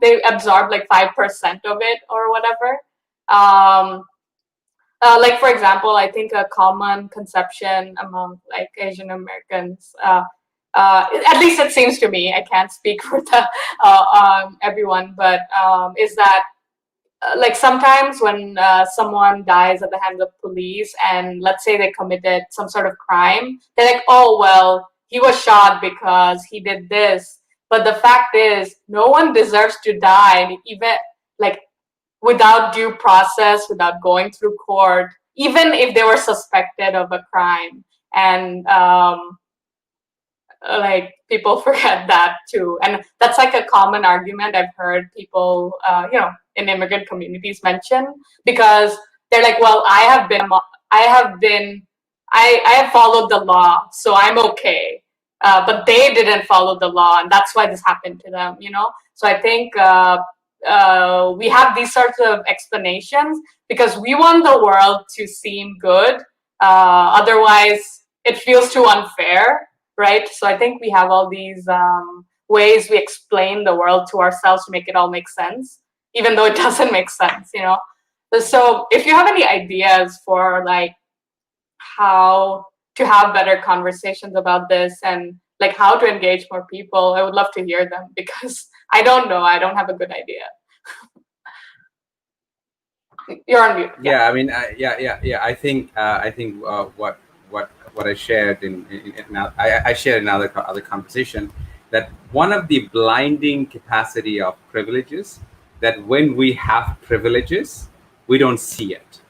they absorb like 5% of it or whatever. Um, like for example, I think a common conception among like Asian Americans, at least it seems to me, I can't speak for everyone, but is that like sometimes when someone dies at the hands of police, and let's say they committed some sort of crime, they're like, oh well, he was shot because he did this. But the fact is, no one deserves to die, even like without due process, without going through court, even if they were suspected of a crime. And like people forget that too, and that's like a common argument I've heard people in immigrant communities mention, because they're like, well, I have been I have followed the law, so I'm okay, but they didn't follow the law, and that's why this happened to them, so I think we have these sorts of explanations because we want the world to seem good, otherwise it feels too unfair, right? So I think we have all these ways we explain the world to ourselves to make it all make sense, even though it doesn't make sense. So if you have any ideas for like how to have better conversations about this and like how to engage more people, I would love to hear them because I don't know. I don't have a good idea. You're on mute. Yeah, I mean, yeah. I think what I shared I shared in other conversation, that one of the blinding capacity of privileges, that when we have privileges, we don't see it,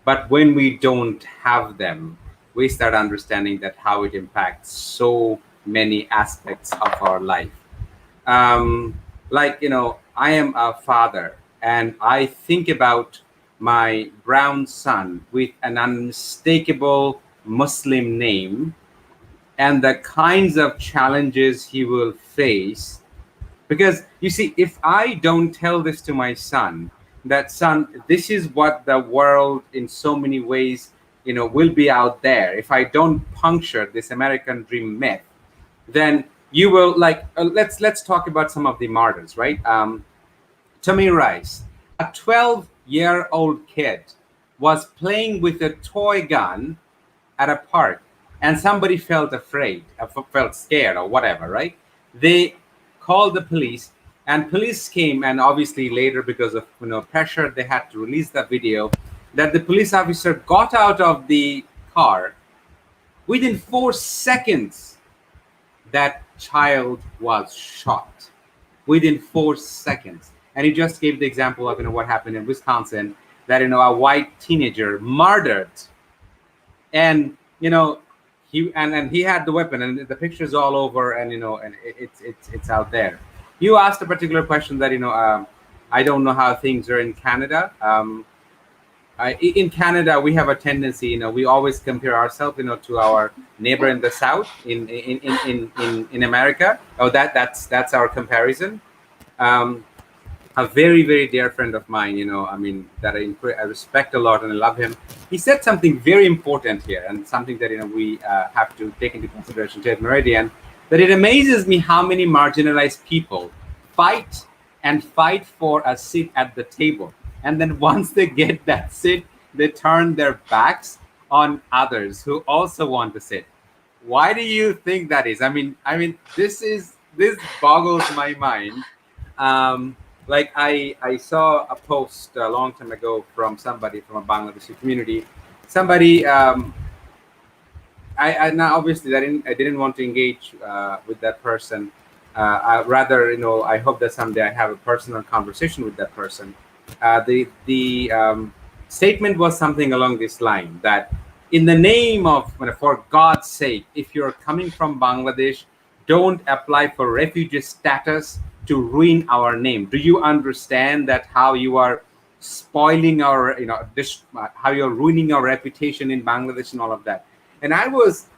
but when we don't have them, we start understanding that how it impacts so many aspects of our life. um, like I am a father, and I think about my brown son with an unmistakable Muslim name and the kinds of challenges he will face. Because you see, if I don't tell this to my son, that son, this is what the world in so many ways will be out there, if I don't puncture this American dream myth, then you will, like, let's talk about some of the martyrs, right? Tommy Rice, a 12-year-old kid, was playing with a toy gun at a park, and somebody felt afraid, felt scared, or whatever, right? They called the police, and police came, and obviously later, because of pressure, they had to release the video. That the police officer got out of the car. Within 4 seconds, that child was shot. Within 4 seconds. And he just gave the example of what happened in Wisconsin, that a white teenager murdered, and he had the weapon, and the picture's all over, and and it's out there. You asked a particular question that I don't know how things are in Canada. In Canada, we have a tendency, we always compare ourselves, to our neighbor in the south, in America. Oh, that's our comparison. Um, a very, very dear friend of mine, I mean, that I respect a lot and I love him. He said something very important here, and something that we have to take into consideration, Ted Meridian, that it amazes me how many marginalized people fight and fight for a seat at the table, and then once they get that seat, they turn their backs on others who also want to sit. Why do you think that is? I mean, this boggles my mind. Like I saw a post a long time ago from somebody from a Bangladeshi community. Somebody, I now obviously I didn't want to engage with that person. Rather, I hope that someday I have a personal conversation with that person. The statement was something along this line, that in the name of, for God's sake, if you're coming from Bangladesh, don't apply for refugee status to ruin our name. Do you understand that how you are spoiling our, how you're ruining our reputation in Bangladesh and all of that? And I was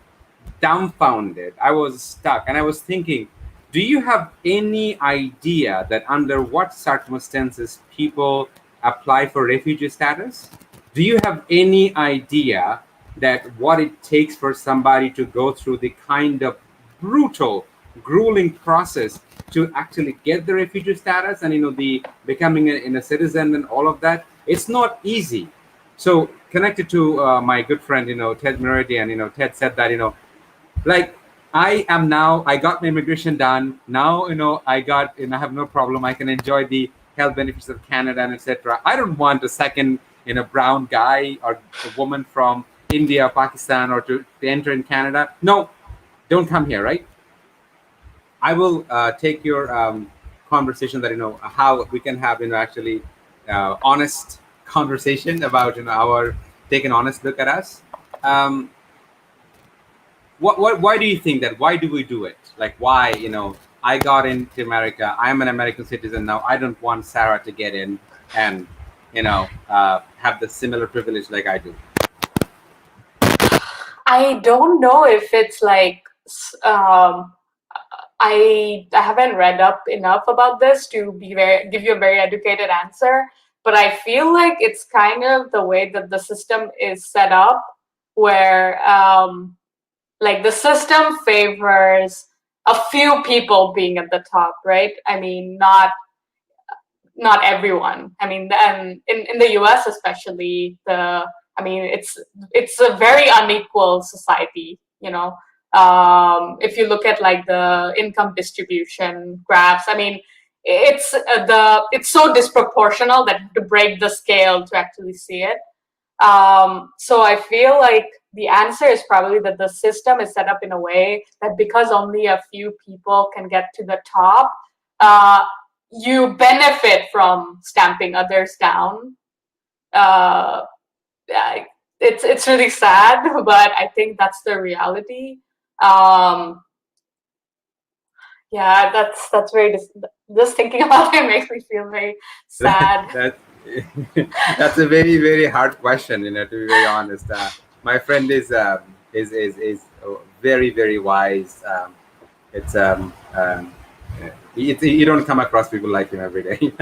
dumbfounded. I was stuck, and I was thinking, do you have any idea that under what circumstances people apply for refugee status? Do you have any idea that what it takes for somebody to go through the kind of brutal, grueling process to actually get the refugee status, and the becoming a citizen and all of that? It's not easy. So connected to my good friend, Ted Meridian, Ted said that, like, I got my immigration done. Now, I have no problem. I can enjoy the health benefits of Canada and etc. I don't want a second, brown guy or a woman from India, Pakistan, or to enter in Canada. No, don't come here, right? I will take your conversation that, how we can have, actually honest conversation about, our take an honest look at us. Um, why do you think that? Why do we do it? Like, why, I got into America, I'm an American citizen now, I don't want Sarah to get in and have the similar privilege like I do. I don't know if it's like I haven't read up enough about this to give you a very educated answer, but I feel like it's kind of the way that the system is set up, where like the system favors a few people being at the top, right? I mean, not everyone. I mean, and in the US especially, it's a very unequal society, if you look at like the income distribution graphs, I mean, it's so disproportional that to break the scale to actually see it. So I feel like the answer is probably that the system is set up in a way that because only a few people can get to the top, uh, you benefit from stamping others down. Uh, yeah, it's really sad, but I think that's the reality. Um, yeah, that's very just thinking about it makes me feel very sad. that that's a very, very hard question, to be very honest. My friend is very, very wise. It's you don't come across people like him every day.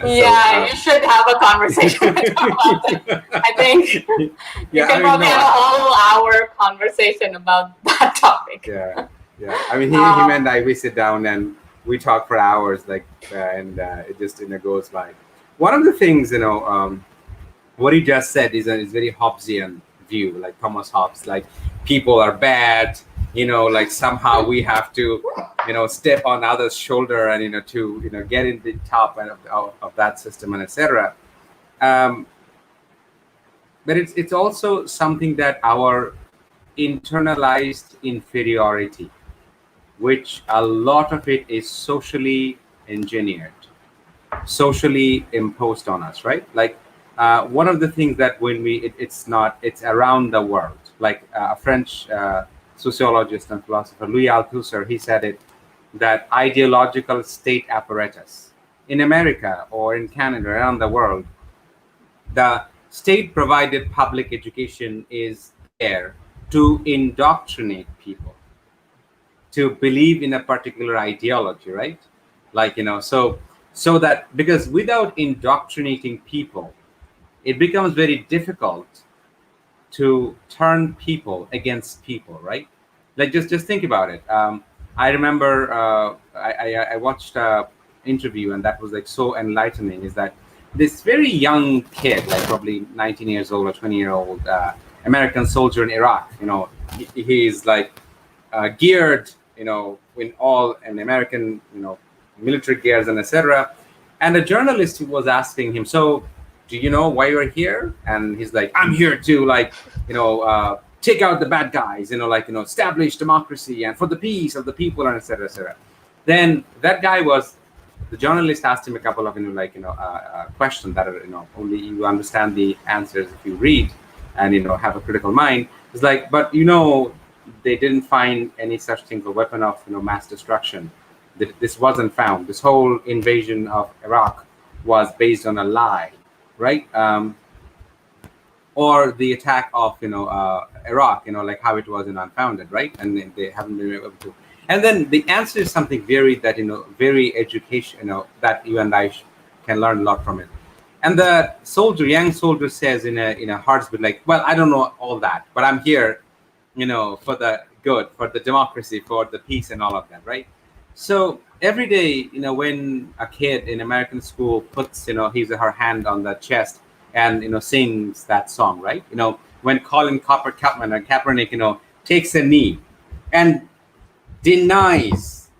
Yeah, you should have a conversation with him about it. I think you Yeah, can probably have a whole hour conversation about that topic. yeah, yeah. I mean, him and I, we sit down and we talk for hours, like, and it just, goes by. One of the things, what he just said is very Hobbesian view, like Thomas Hobbes, like people are bad, like somehow we have to, step on others' shoulder and, to, get in the top of that system and etc. Um, but it's also something that our internalized inferiority, which a lot of it is socially engineered, socially imposed on us, right? Like, one of the things that when it's around the world, like a French sociologist and philosopher, Louis Althusser, he said it, that ideological state apparatus in America or in Canada, around the world, the state provided public education is there to indoctrinate people to believe in a particular ideology, right? Like, so that, because without indoctrinating people, it becomes very difficult to turn people against people, right? Like, just think about it. I remember I watched a interview, and that was like so enlightening. Is that this very young kid, like probably 19 years old or 20-year-old American soldier in Iraq? He's like geared, in all an American, military gears and etc. And a journalist was asking him, "So, do you know why you're here?" And he's like, "I'm here to, like, take out the bad guys, like, establish democracy and for the peace of the people and etc. etc." Then that guy was, the journalist asked him a couple of, questions that are, only you understand the answers if you read and, have a critical mind. It's like, but, they didn't find any such thing, a weapon of, mass destruction. This wasn't found. This whole invasion of Iraq was based on a lie, right? Or the attack of, Iraq, like how it was unfounded, right? And they haven't been able to. And then the answer is something very that very education, that you and I can learn a lot from it. And the young soldier says in a heartbeat, like, well, I don't know all that, but I'm here, for the good, for the democracy, for the peace, and all of that, right? So every day, when a kid in American school puts, his or her hand on the chest and sings that song, right? When Colin Kaepernick, takes a knee and denies,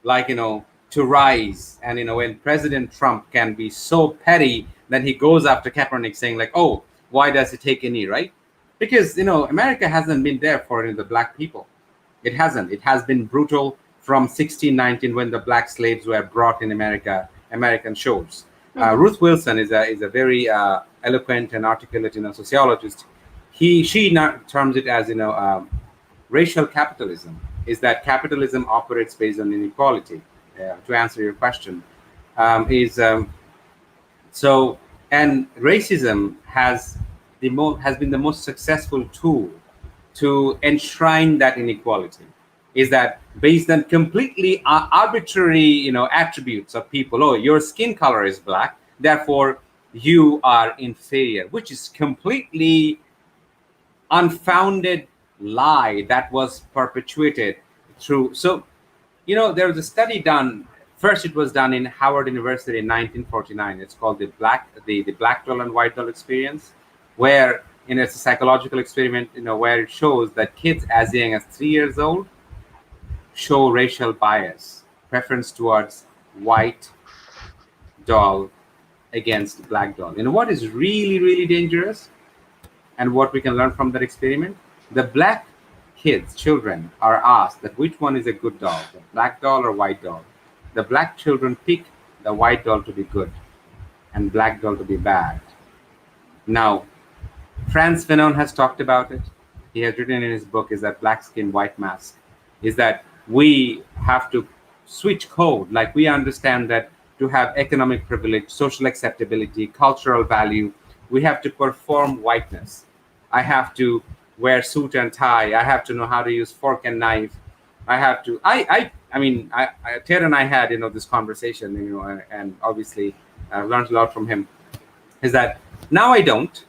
like, to rise, and when President Trump can be so petty that he goes after Kaepernick, saying like, oh, why does he take a knee, right? Because America hasn't been there for the black people. It hasn't. It has been brutal from 1619, when the black slaves were brought in American shores. Ruth Wilson is a very eloquent and articulate sociologist. She now terms it as racial capitalism. Is that capitalism operates based on inequality? To answer your question, is so, and racism has been the most successful tool to enshrine that inequality. Is that based on completely arbitrary attributes of people? Oh, your skin color is black, therefore you are inferior, which is completely unfounded lie that was perpetuated through. So there was a study done. First, it was done in Howard University in 1949. It's called the black doll and white doll experience, where it's a psychological experiment, where it shows that kids as young as 3 years old show racial bias, preference towards white doll against black doll. What is really, really dangerous, and what we can learn from that experiment? The black children are asked that which one is a good doll, the black doll or white doll. The black children pick the white doll to be good and black doll to be bad. Now, Frantz Fanon has talked about it. He has written in his book, is that Black Skin, White Mask, is that we have to switch code. Like, we understand that to have economic privilege, social acceptability, cultural value, we have to perform whiteness. I have to wear suit and tie. I have to know how to use fork and knife. I have to. Ted and I had this conversation, and obviously I've learned a lot from him. Is that now I don't,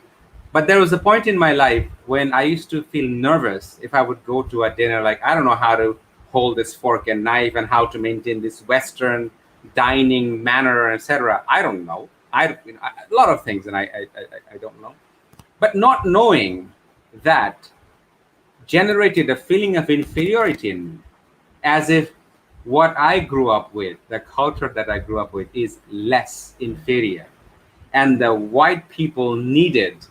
but there was a point in my life when I used to feel nervous if I would go to a dinner. Like, I don't know how to hold this fork and knife and how to maintain this Western dining manner, etc. I don't know. A lot of things, and I don't know. But not knowing that generated a feeling of inferiority in me, as if what I grew up with, the culture that I grew up with, is less inferior. And the white people needed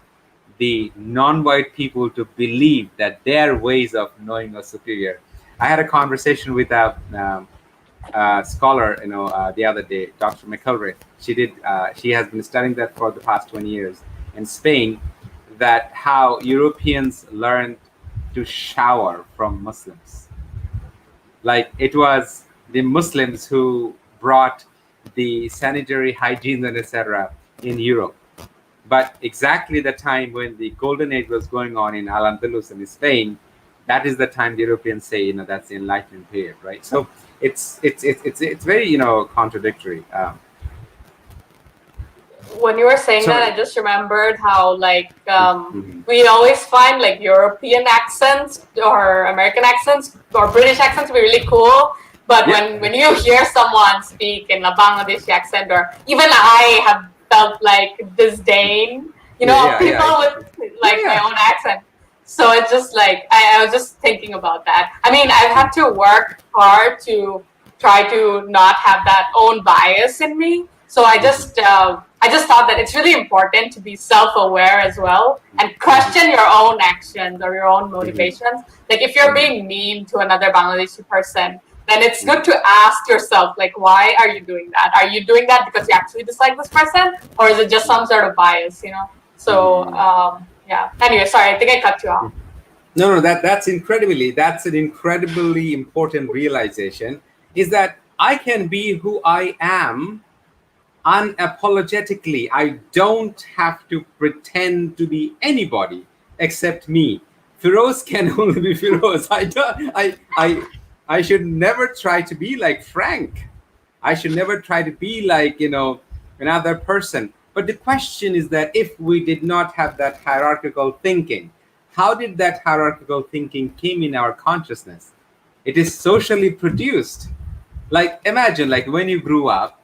the non-white people to believe that their ways of knowing was superior. I had a conversation with a scholar, the other day, Dr. McElraith. She has been studying that for the past 20 years in Spain, that how Europeans learned to shower from Muslims. Like, it was the Muslims who brought the sanitary hygiene and etc. in Europe. But exactly the time when the golden age was going on in Al-Andalus and Spain, that is the time the Europeans say, that's the Enlightenment period, right? So it's very, contradictory. When you were saying Sorry. that, I just remembered how Mhm. we always find like European accents or American accents or British accents to be really cool. But Yeah. when you hear someone speak in a Bangladeshi accent, or even I have felt like disdain, of people with like my own accent. So it's just like I was just thinking about that. I mean, I've had to work hard to try to not have that own bias in me. So I just thought that it's really important to be self-aware as well and question your own actions or your own motivations. Like, if you're being mean to another Bangladeshi person, then it's good to ask yourself, like, why are you doing that? Are you doing that because you actually dislike this person, or is it just some sort of bias? So yeah. Anyway, sorry, I think I cut you off. No, that's an incredibly important realization, is that I can be who I am unapologetically. I don't have to pretend to be anybody except me. Firoz can only be Firoz. I should never try to be like Frank. I should never try to be like, another person. But the question is that if we did not have that hierarchical thinking, how did that hierarchical thinking came in our consciousness? It is socially produced. Like imagine like when you grew up,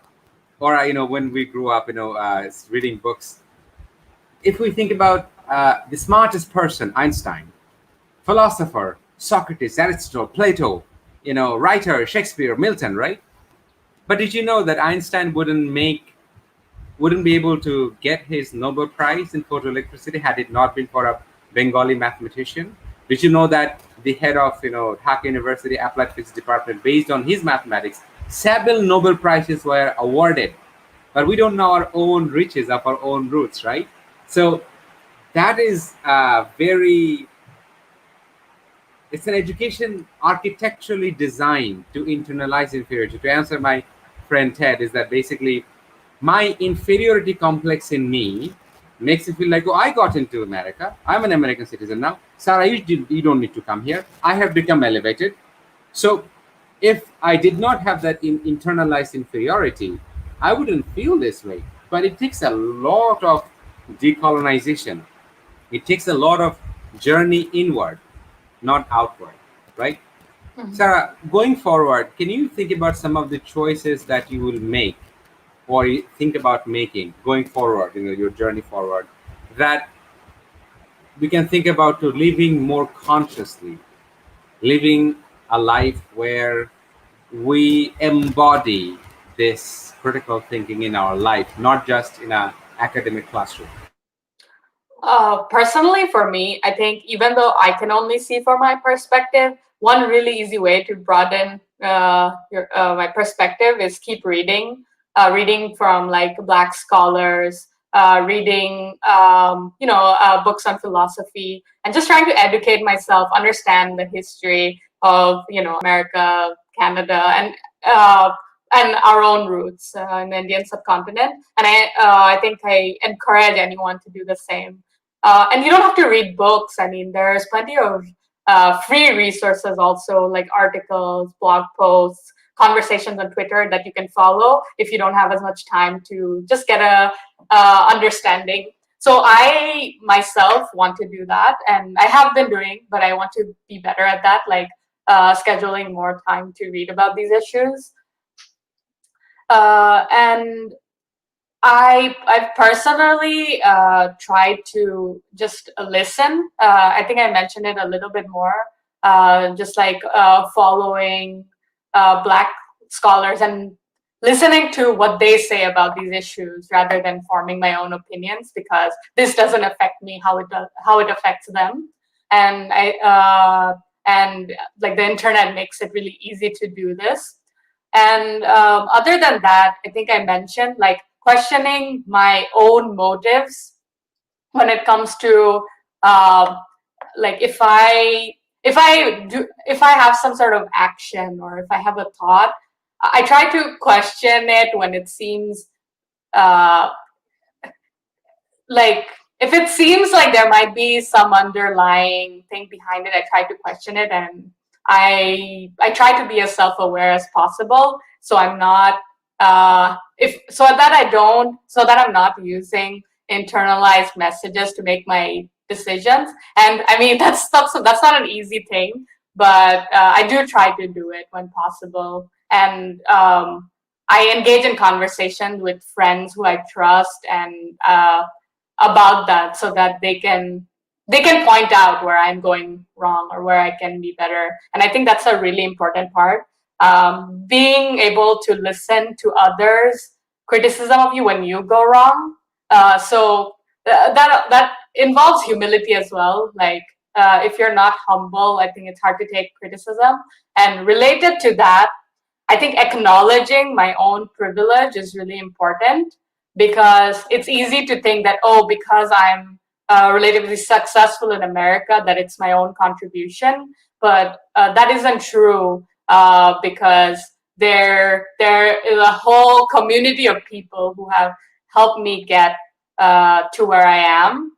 or when we grew up, reading books. If we think about the smartest person, Einstein, philosopher, Socrates, Aristotle, Plato, writer, Shakespeare, Milton, right? But did you know that Einstein wouldn't be able to get his Nobel Prize in photoelectricity had it not been for a Bengali mathematician? Did you know that the head of Dhaka University Applied Physics Department, based on his mathematics, several Nobel Prizes were awarded? But we don't know our own riches of our own roots, right? So that is very it's an education architecturally designed to internalize inferiority. To answer my friend Ted, is that basically my inferiority complex in me makes it feel like, oh, I got into America. I'm an American citizen now. Sarah, you don't need to come here. I have become elevated. So if I did not have that internalized inferiority, I wouldn't feel this way. But it takes a lot of decolonization. It takes a lot of journey inward, not outward, right? Mhm. Sarah, going forward, can you think about some of the choices that you will make or you think about making going forward, your journey forward, that we can think about to living more consciously, living a life where we embody this critical thinking in our life, not just in a academic classroom? Personally, for me, I think even though I can only see from my perspective, one really easy way to broaden my perspective is keep reading, reading from like Black scholars, reading books on philosophy, and just trying to educate myself, understand the history of America, Canada, uh, and our own roots in the Indian subcontinent. And I think I encourage anyone to do the same. And you don't have to read books. I mean, there's plenty of free resources also, like articles, blog posts, conversations on Twitter that you can follow if you don't have as much time to just get a understanding. So I myself want to do that, and I have been doing, but I want to be better at that, like scheduling more time to read about these issues. And I've personally tried to just listen. I think I mentioned it a little bit more. Just like following Black scholars and listening to what they say about these issues rather than forming my own opinions, because this doesn't affect me how it affects them. And and like the internet makes it really easy to do this. And other than that, I think I mentioned like questioning my own motives when it comes to um, like if I have some sort of action or if I have a thought, I try to question it when it seems uh, like if it seems like there might be some underlying thing behind it. I try to question it, and I try to be as self-aware as possible, so I'm not if so that I don't so that I'm not using internalized messages to make my decisions. And I mean, that's not an easy thing, but I do try to do it when possible. And I engage in conversation with friends who I trust, and about that, so that they can point out where I'm going wrong or where I can be better. And I think that's a really important part. Being able to listen to others' criticism of you when you go wrong. That involves humility as well. Like if you're not humble, I think it's hard to take criticism. And related to that, I think acknowledging my own privilege is really important, because it's easy to think that, oh, because I'm relatively successful in America, that it's my own contribution. But that isn't true, because there is a whole community of people who have helped me get to where I am.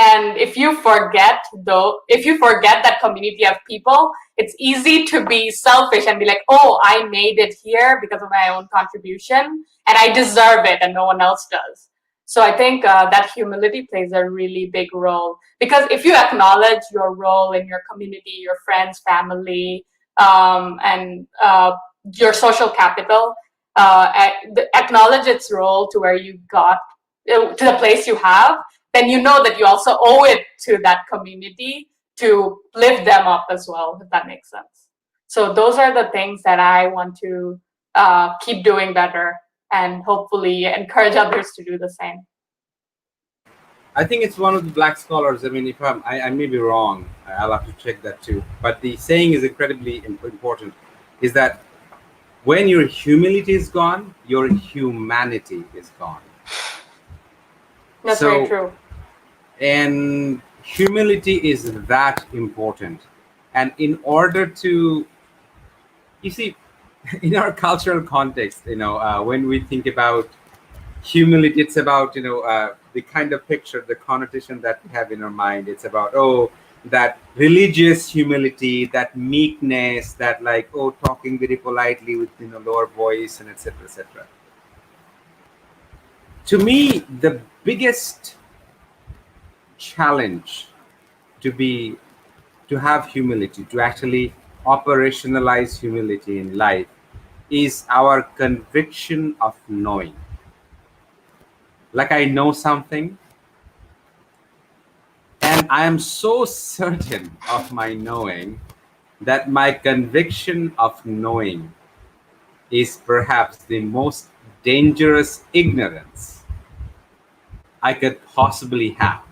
And if you forget that community of people, it's easy to be selfish and be like, oh, I made it here because of my own contribution and I deserve it and no one else does. So I think that humility plays a really big role, because if you acknowledge your role in your community, your friends, family, and your social capital, acknowledge its role to where you got to the place you have, then you know that you also owe it to that community to lift them up as well, if that makes sense. So those are the things that I want to keep doing better, and hopefully encourage others to do the same. I think it's one of the black scholars. I mean, if I may be wrong, I'll have to check that too. But the saying is incredibly important: is that when your humility is gone, your humanity is gone. That's very true. And humility is that important. And in order to, you see, in our cultural context, when we think about humility, it's about the kind of picture, the connotation that we have in our mind. It's about, oh, that religious humility, that meekness, that like, oh, talking very politely with lower voice, and etc., etc. To me, the biggest challenge to have humility, to actually operationalize humility in life, is our conviction of knowing. Like, I know something, and I am so certain of my knowing that my conviction of knowing is perhaps the most dangerous ignorance I could possibly have.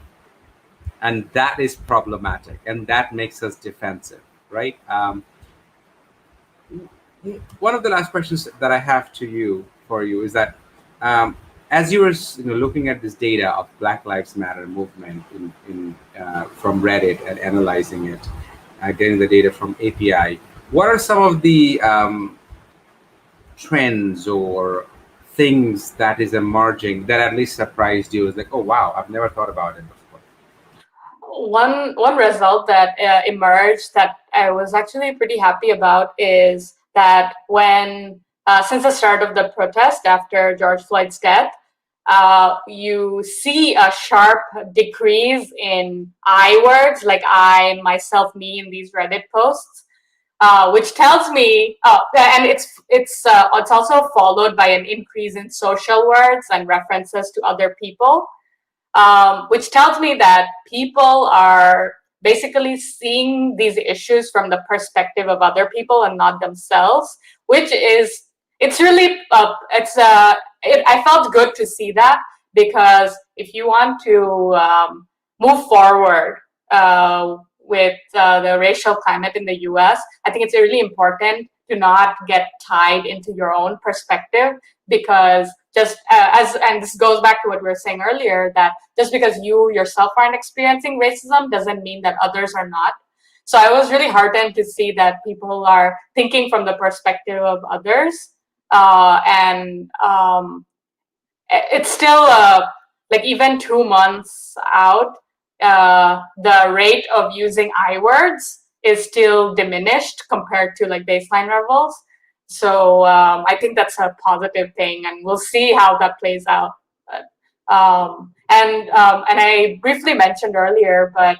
And that is problematic, and that makes us defensive, right? One of the last questions that I have for you is that, as you were looking at this data of Black Lives Matter movement from Reddit and analyzing it, getting the data from API, what are some of the trends or things that is emerging that at least surprised you? It's like, oh wow, I've never thought about it before. One result that emerged that I was actually pretty happy about is that when since the start of the protest after George Floyd's death, you see a sharp decrease in I words like I, myself, me in these Reddit posts, which tells me, and it's also followed by an increase in social words and references to other people, which tells me that people are basically seeing these issues from the perspective of other people and not themselves, which is, it's really, I felt good to see that, because if you want to move forward with the racial climate in the US, I think it's really important to not get tied into your own perspective, because and this goes back to what we were saying earlier, that just because you yourself aren't experiencing racism doesn't mean that others are not. So I was really heartened to see that people are thinking from the perspective of others, and it's still like even 2 months out, the rate of using I words is still diminished compared to like baseline levels. So I think that's a positive thing, and we'll see how that plays out. And I briefly mentioned earlier, but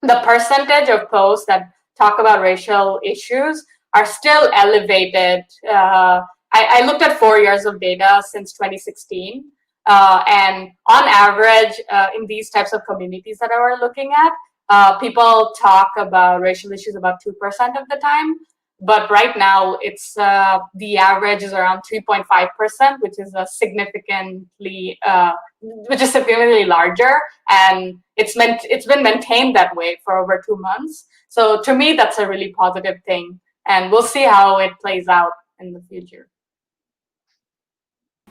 the percentage of posts that talk about racial issues are still elevated. I looked at 4 years of data since 2016, and on average, in these types of communities that I were looking at, people talk about racial issues about 2% of the time. But right now, it's the average is around 3.5%, which is significantly larger, and it's been maintained that way for over 2 months. So to me, that's a really positive thing, and we'll see how it plays out in the future.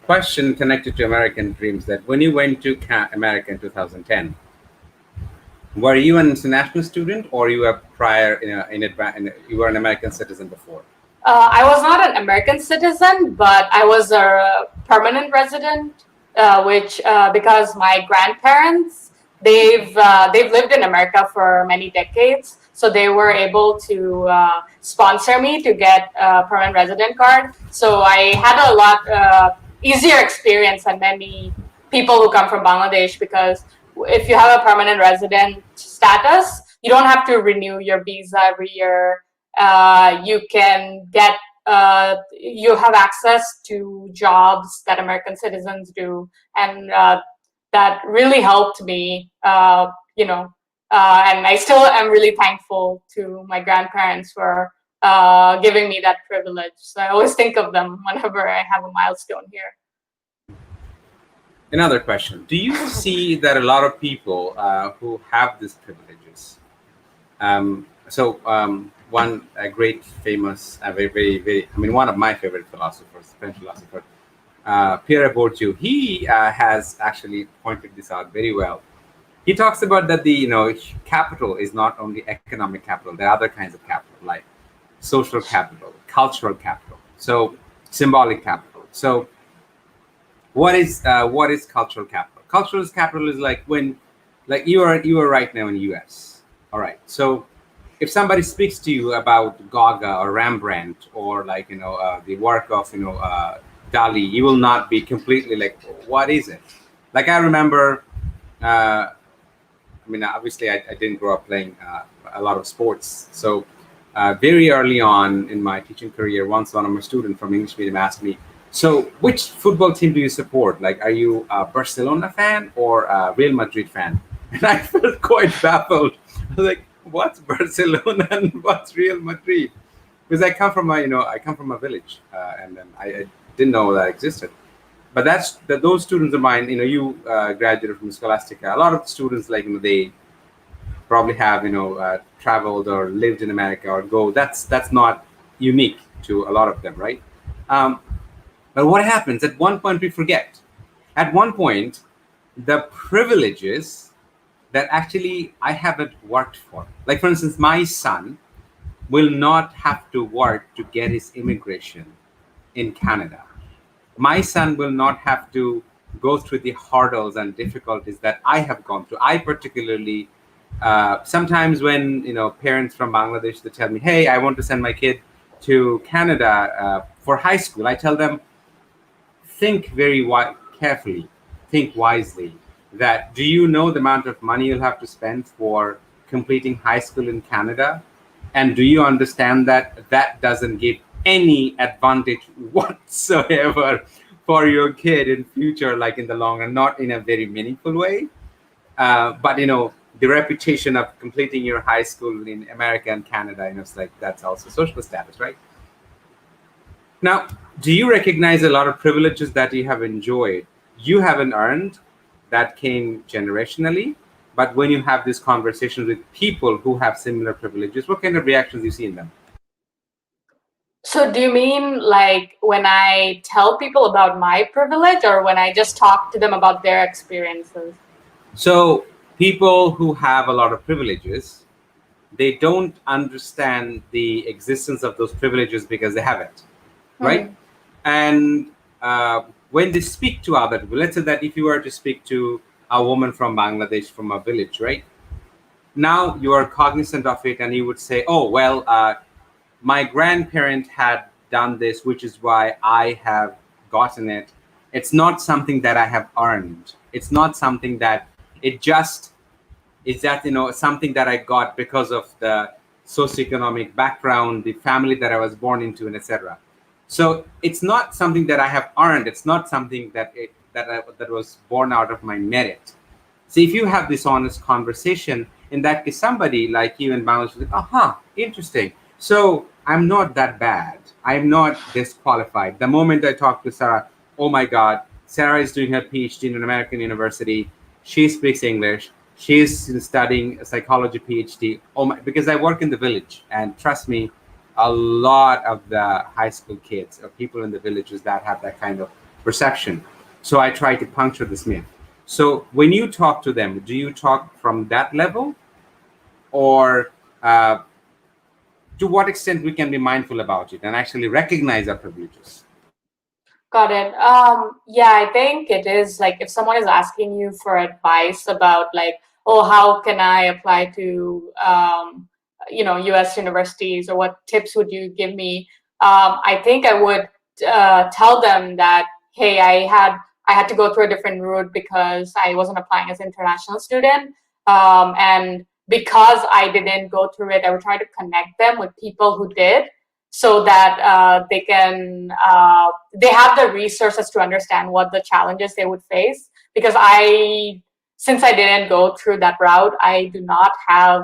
Question connected to American dreams: that when you went to America in 2010, were you an international student, or you were prior you were an American citizen before? I was not an American citizen, but I was a permanent resident, which because my grandparents they've lived in America for many decades, so they were able to sponsor me to get a permanent resident card. So I had a lot easier experience than many people who come from Bangladesh, because if you have a permanent resident status, you don't have to renew your visa every year. You can get you have access to jobs that American citizens do, and that really helped me. And I still am really thankful to my grandparents for giving me that privilege. So I always think of them whenever I have a milestone here. Another question: do you see that a lot of people who have these privileges? One great, famous, very, I mean, one of my favorite philosophers, French philosopher, Pierre Bourdieu, he has actually pointed this out very well. He talks about that capital is not only economic capital. There are other kinds of capital, like social capital, cultural capital, so symbolic capital. So what is cultural capital? Cultural capital is like when, like you are right now in the US. All right. So if somebody speaks to you about Gaga or Rembrandt or the work of Dali, you will not be completely like, what is it? Like I remember, obviously I didn't grow up playing a lot of sports. So very early on in my teaching career, once one of my students from English medium asked me, so which football team do you support? Like, are you a Barcelona fan or a Real Madrid fan? And I felt quite baffled. I was like, what's Barcelona and what's Real Madrid? Because I come from a village, and then I didn't know that existed. But those students of mine, you graduated from Scholastica. A lot of students, they probably have traveled or lived in America or go. That's not unique to a lot of them, right? But what happens at one point we forget. At one point, the privileges that actually I haven't worked for. Like for instance, my son will not have to work to get his immigration in Canada. My son will not have to go through the hurdles and difficulties that I have gone through. I particularly, sometimes when parents from Bangladesh, they tell me, hey, I want to send my kid to Canada for high school, I tell them, think very carefully, think wisely, that do you know the amount of money you'll have to spend for completing high school in Canada? And do you understand that that doesn't give any advantage whatsoever for your kid in future, like in the long run, not in a very meaningful way? But the reputation of completing your high school in America and Canada, it's like that's also social status, right? Now, do you recognize a lot of privileges that you have enjoyed, you haven't earned, that came generationally? But when you have these conversations with people who have similar privileges, what kind of reactions do you see in them? So do you mean like when I tell people about my privilege, or when I just talk to them about their experiences? So people who have a lot of privileges, they don't understand the existence of those privileges because they have it, right? And when they speak to other people, let's say that if you were to speak to a woman from Bangladesh, from a village, right? Now you are cognizant of it and you would say, oh, well, my grandparent had done this, which is why I have gotten it. It's not something that I have earned. It's not something that it just is that, something that I got because of the socioeconomic background, the family that I was born into, and etc. So it's not something that I have earned. It's not something that was born out of my merit. So if you have this honest conversation, in that case, somebody like you in Bangladesh is like, aha, interesting. So I'm not that bad. I'm not disqualified. The moment I talk to Sarah, oh my God, Sarah is doing her PhD in an American university. She speaks English. She's studying a psychology PhD. Oh my, because I work in the village, and trust me, a lot of the high school kids or people in the villages that have that kind of perception. So I try to puncture this myth. So when you talk to them, do you talk from that level, or to what extent we can be mindful about it and actually recognize our privileges? Got it. Yeah, I think it is like if someone is asking you for advice about like oh, how can I apply to US universities, or what tips would you give me? I think I would tell them that, hey, I had to go through a different route because I wasn't applying as an international student. And because I didn't go through it, I would try to connect them with people who did, so that they have the resources to understand what the challenges they would face. Because since I didn't go through that route, I do not have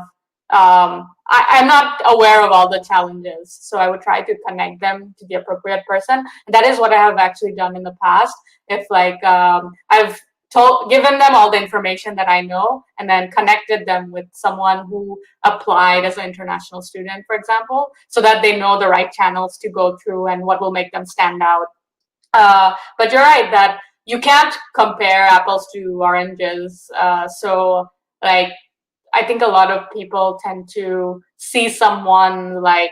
I'm not aware of all the challenges. So I would try to connect them to the appropriate person. And that is what I have actually done in the past. If I've given them all the information that I know, and then connected them with someone who applied as an international student, for example, so that they know the right channels to go through and what will make them stand out. But you're right that you can't compare apples to oranges. So like I think a lot of people tend to see someone like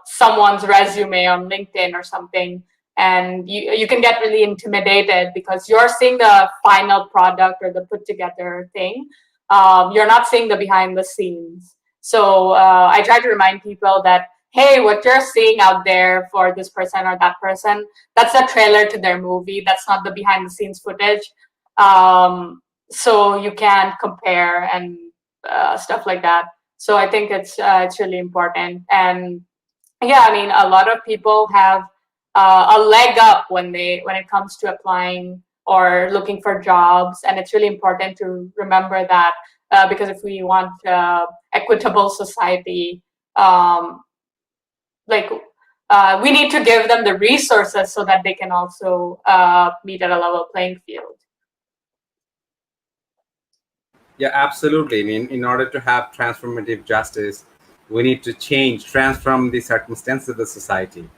someone's resume on LinkedIn or something, and you can get really intimidated because you're seeing the final product or the put together thing. You're not seeing the behind the scenes. So I try to remind people that, hey, what you're seeing out there for this person or that person, that's a trailer to their movie. That's not the behind the scenes footage. So you can compare and stuff like that. So I think it's really important. And yeah, I mean, a lot of people have a leg up when it comes to applying or looking for jobs, and it's really important to remember that, because if we want equitable society, um, like we need to give them the resources so that they can also meet at a level playing field. Yeah, absolutely. I mean, in order to have transformative justice, we need to transform the circumstances of the society.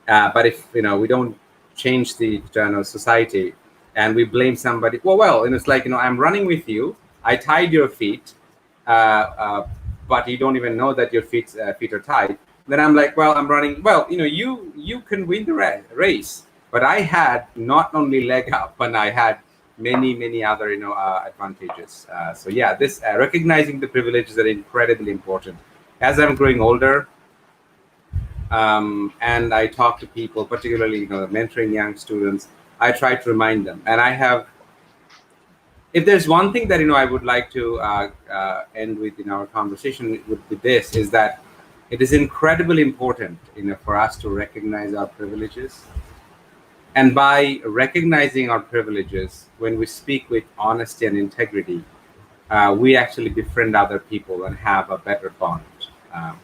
But if we don't change the society, and we blame somebody, well, and it's like I'm running with you. I tied your feet, uh, but you don't even know that your feet are tied. Then I'm like, well, I'm running. Well, you can win the race, but I had not only leg up, but I had many other advantages. So yeah, this recognizing the privileges are incredibly important. As I'm growing older, and I talk to people, particularly mentoring young students, I try to remind them. And I have, if there's one thing that I would like to end with in our conversation would be this: is that it is incredibly important for us to recognize our privileges. And by recognizing our privileges, when we speak with honesty and integrity, we actually befriend other people and have a better bond. Um,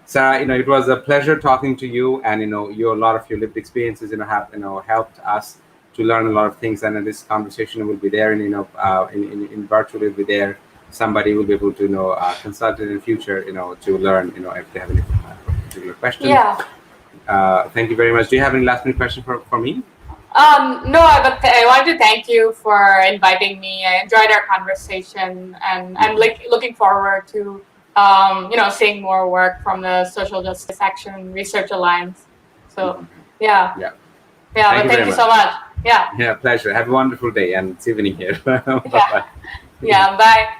Sarah, it was a pleasure talking to you, and a lot of your lived experiences, have helped us to learn a lot of things. And this conversation will be there, and in virtually will be there. Somebody will be able to consult in the future, to learn, if they have any particular question. Yeah. Thank you very much. Do you have any last minute question for me? No, but I wanted to thank you for inviting me. I enjoyed our conversation, and I'm looking forward to seeing more work from the Social Justice Action Research Alliance. So yeah, Yeah. yeah. But thank you so much. Yeah. Yeah, pleasure. Have a wonderful day and it's evening here. Bye-bye. Yeah. Yeah. Bye.